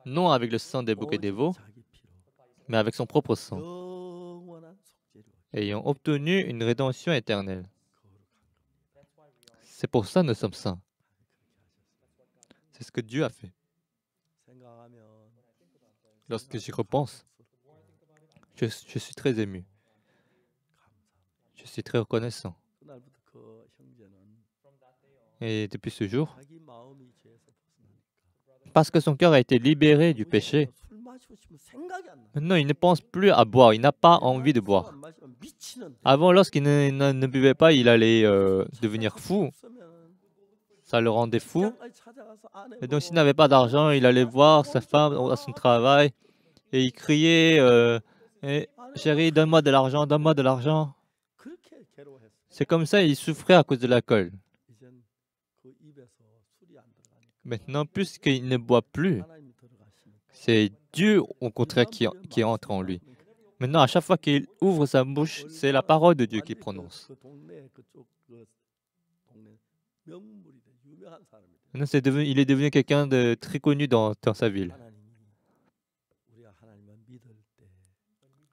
[SPEAKER 2] Non avec le sang des boucs et des veaux, mais avec son propre sang, ayant obtenu une rédemption éternelle. C'est pour ça que nous sommes saints. C'est ce que Dieu a fait. Lorsque j'y repense, je suis très ému. Je suis très reconnaissant. Et depuis ce jour, parce que son cœur a été libéré du péché, maintenant il ne pense plus à boire, il n'a pas envie de boire. Avant, lorsqu'il ne buvait pas, il allait devenir fou. Ça le rendait fou. Et donc s'il n'avait pas d'argent, il allait voir sa femme à son travail et il criait chérie, donne-moi de l'argent, donne-moi de l'argent. C'est comme ça, il souffrait à cause de l'alcool. Maintenant, puisqu'il ne boit plus, c'est Dieu au contraire qui entre en lui. Maintenant, à chaque fois qu'il ouvre sa bouche, c'est la parole de Dieu qu'il prononce. Maintenant, il est devenu quelqu'un de très connu dans sa ville.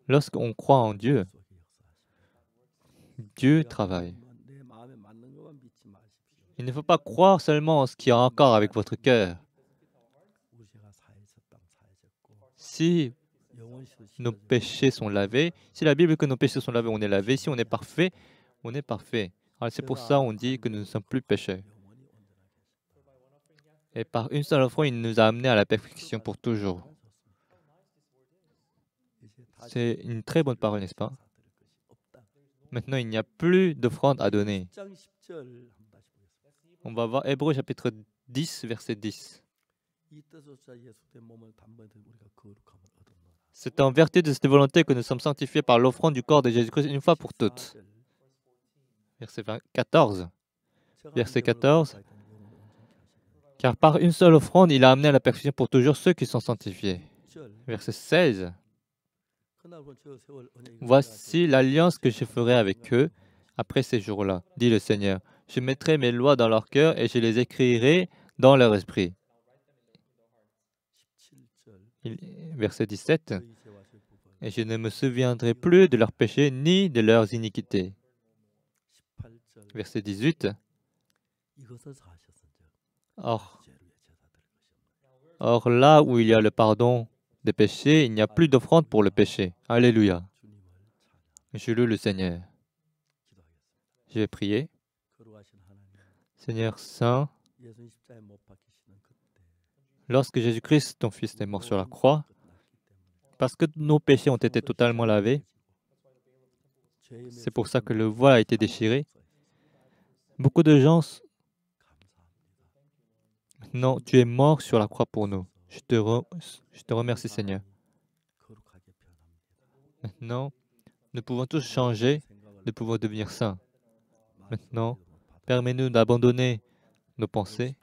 [SPEAKER 2] Lorsqu'on croit en Dieu, Dieu travaille. Il ne faut pas croire seulement en ce qui est encore avec votre cœur. Si nos péchés sont lavés, si la Bible dit que nos péchés sont lavés, on est lavé. Si on est parfait, on est parfait. Alors c'est pour ça qu'on dit que nous ne sommes plus pécheurs. Et par une seule offrande, il nous a amenés à la perfection pour toujours. C'est une très bonne parole, n'est-ce pas? Maintenant, il n'y a plus d'offrande à donner. On va voir Hébreux chapitre 10, verset 10. C'est en vertu de cette volonté que nous sommes sanctifiés par l'offrande du corps de Jésus-Christ une fois pour toutes. Verset 14. Verset 14. Car par une seule offrande, il a amené à la perfection pour toujours ceux qui sont sanctifiés. Verset 16. Voici l'alliance que je ferai avec eux après ces jours-là, dit le Seigneur. Je mettrai mes lois dans leur cœur et je les écrirai dans leur esprit. Verset 17. Et je ne me souviendrai plus de leurs péchés ni de leurs iniquités. Verset 18. Or, là où il y a le pardon des péchés, il n'y a plus d'offrande pour le péché. Alléluia. Je loue le Seigneur. Je vais prier. Seigneur Saint, lorsque Jésus-Christ, ton Fils, est mort sur la croix, parce que nos péchés ont été totalement lavés, c'est pour ça que le voile a été déchiré. Beaucoup de gens... Non, tu es mort sur la croix pour nous. Je te remercie, Seigneur. Maintenant, nous pouvons tous changer, nous pouvons devenir saints. Maintenant, permets-nous d'abandonner nos pensées.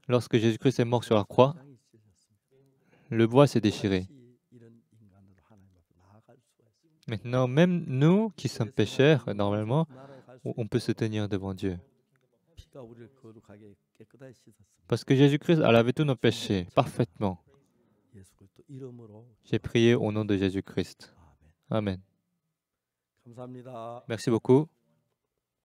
[SPEAKER 2] Lorsque Jésus-Christ est mort sur la croix, le voile s'est déchiré. Maintenant, même nous qui sommes pécheurs, normalement, on peut se tenir devant Dieu. Parce que Jésus-Christ a lavé tous nos péchés parfaitement.
[SPEAKER 1] 이름으로
[SPEAKER 2] J'ai prié au nom de Jésus-Christ.
[SPEAKER 1] 아멘.
[SPEAKER 2] Amen.
[SPEAKER 1] 감사합니다.
[SPEAKER 2] Merci beaucoup.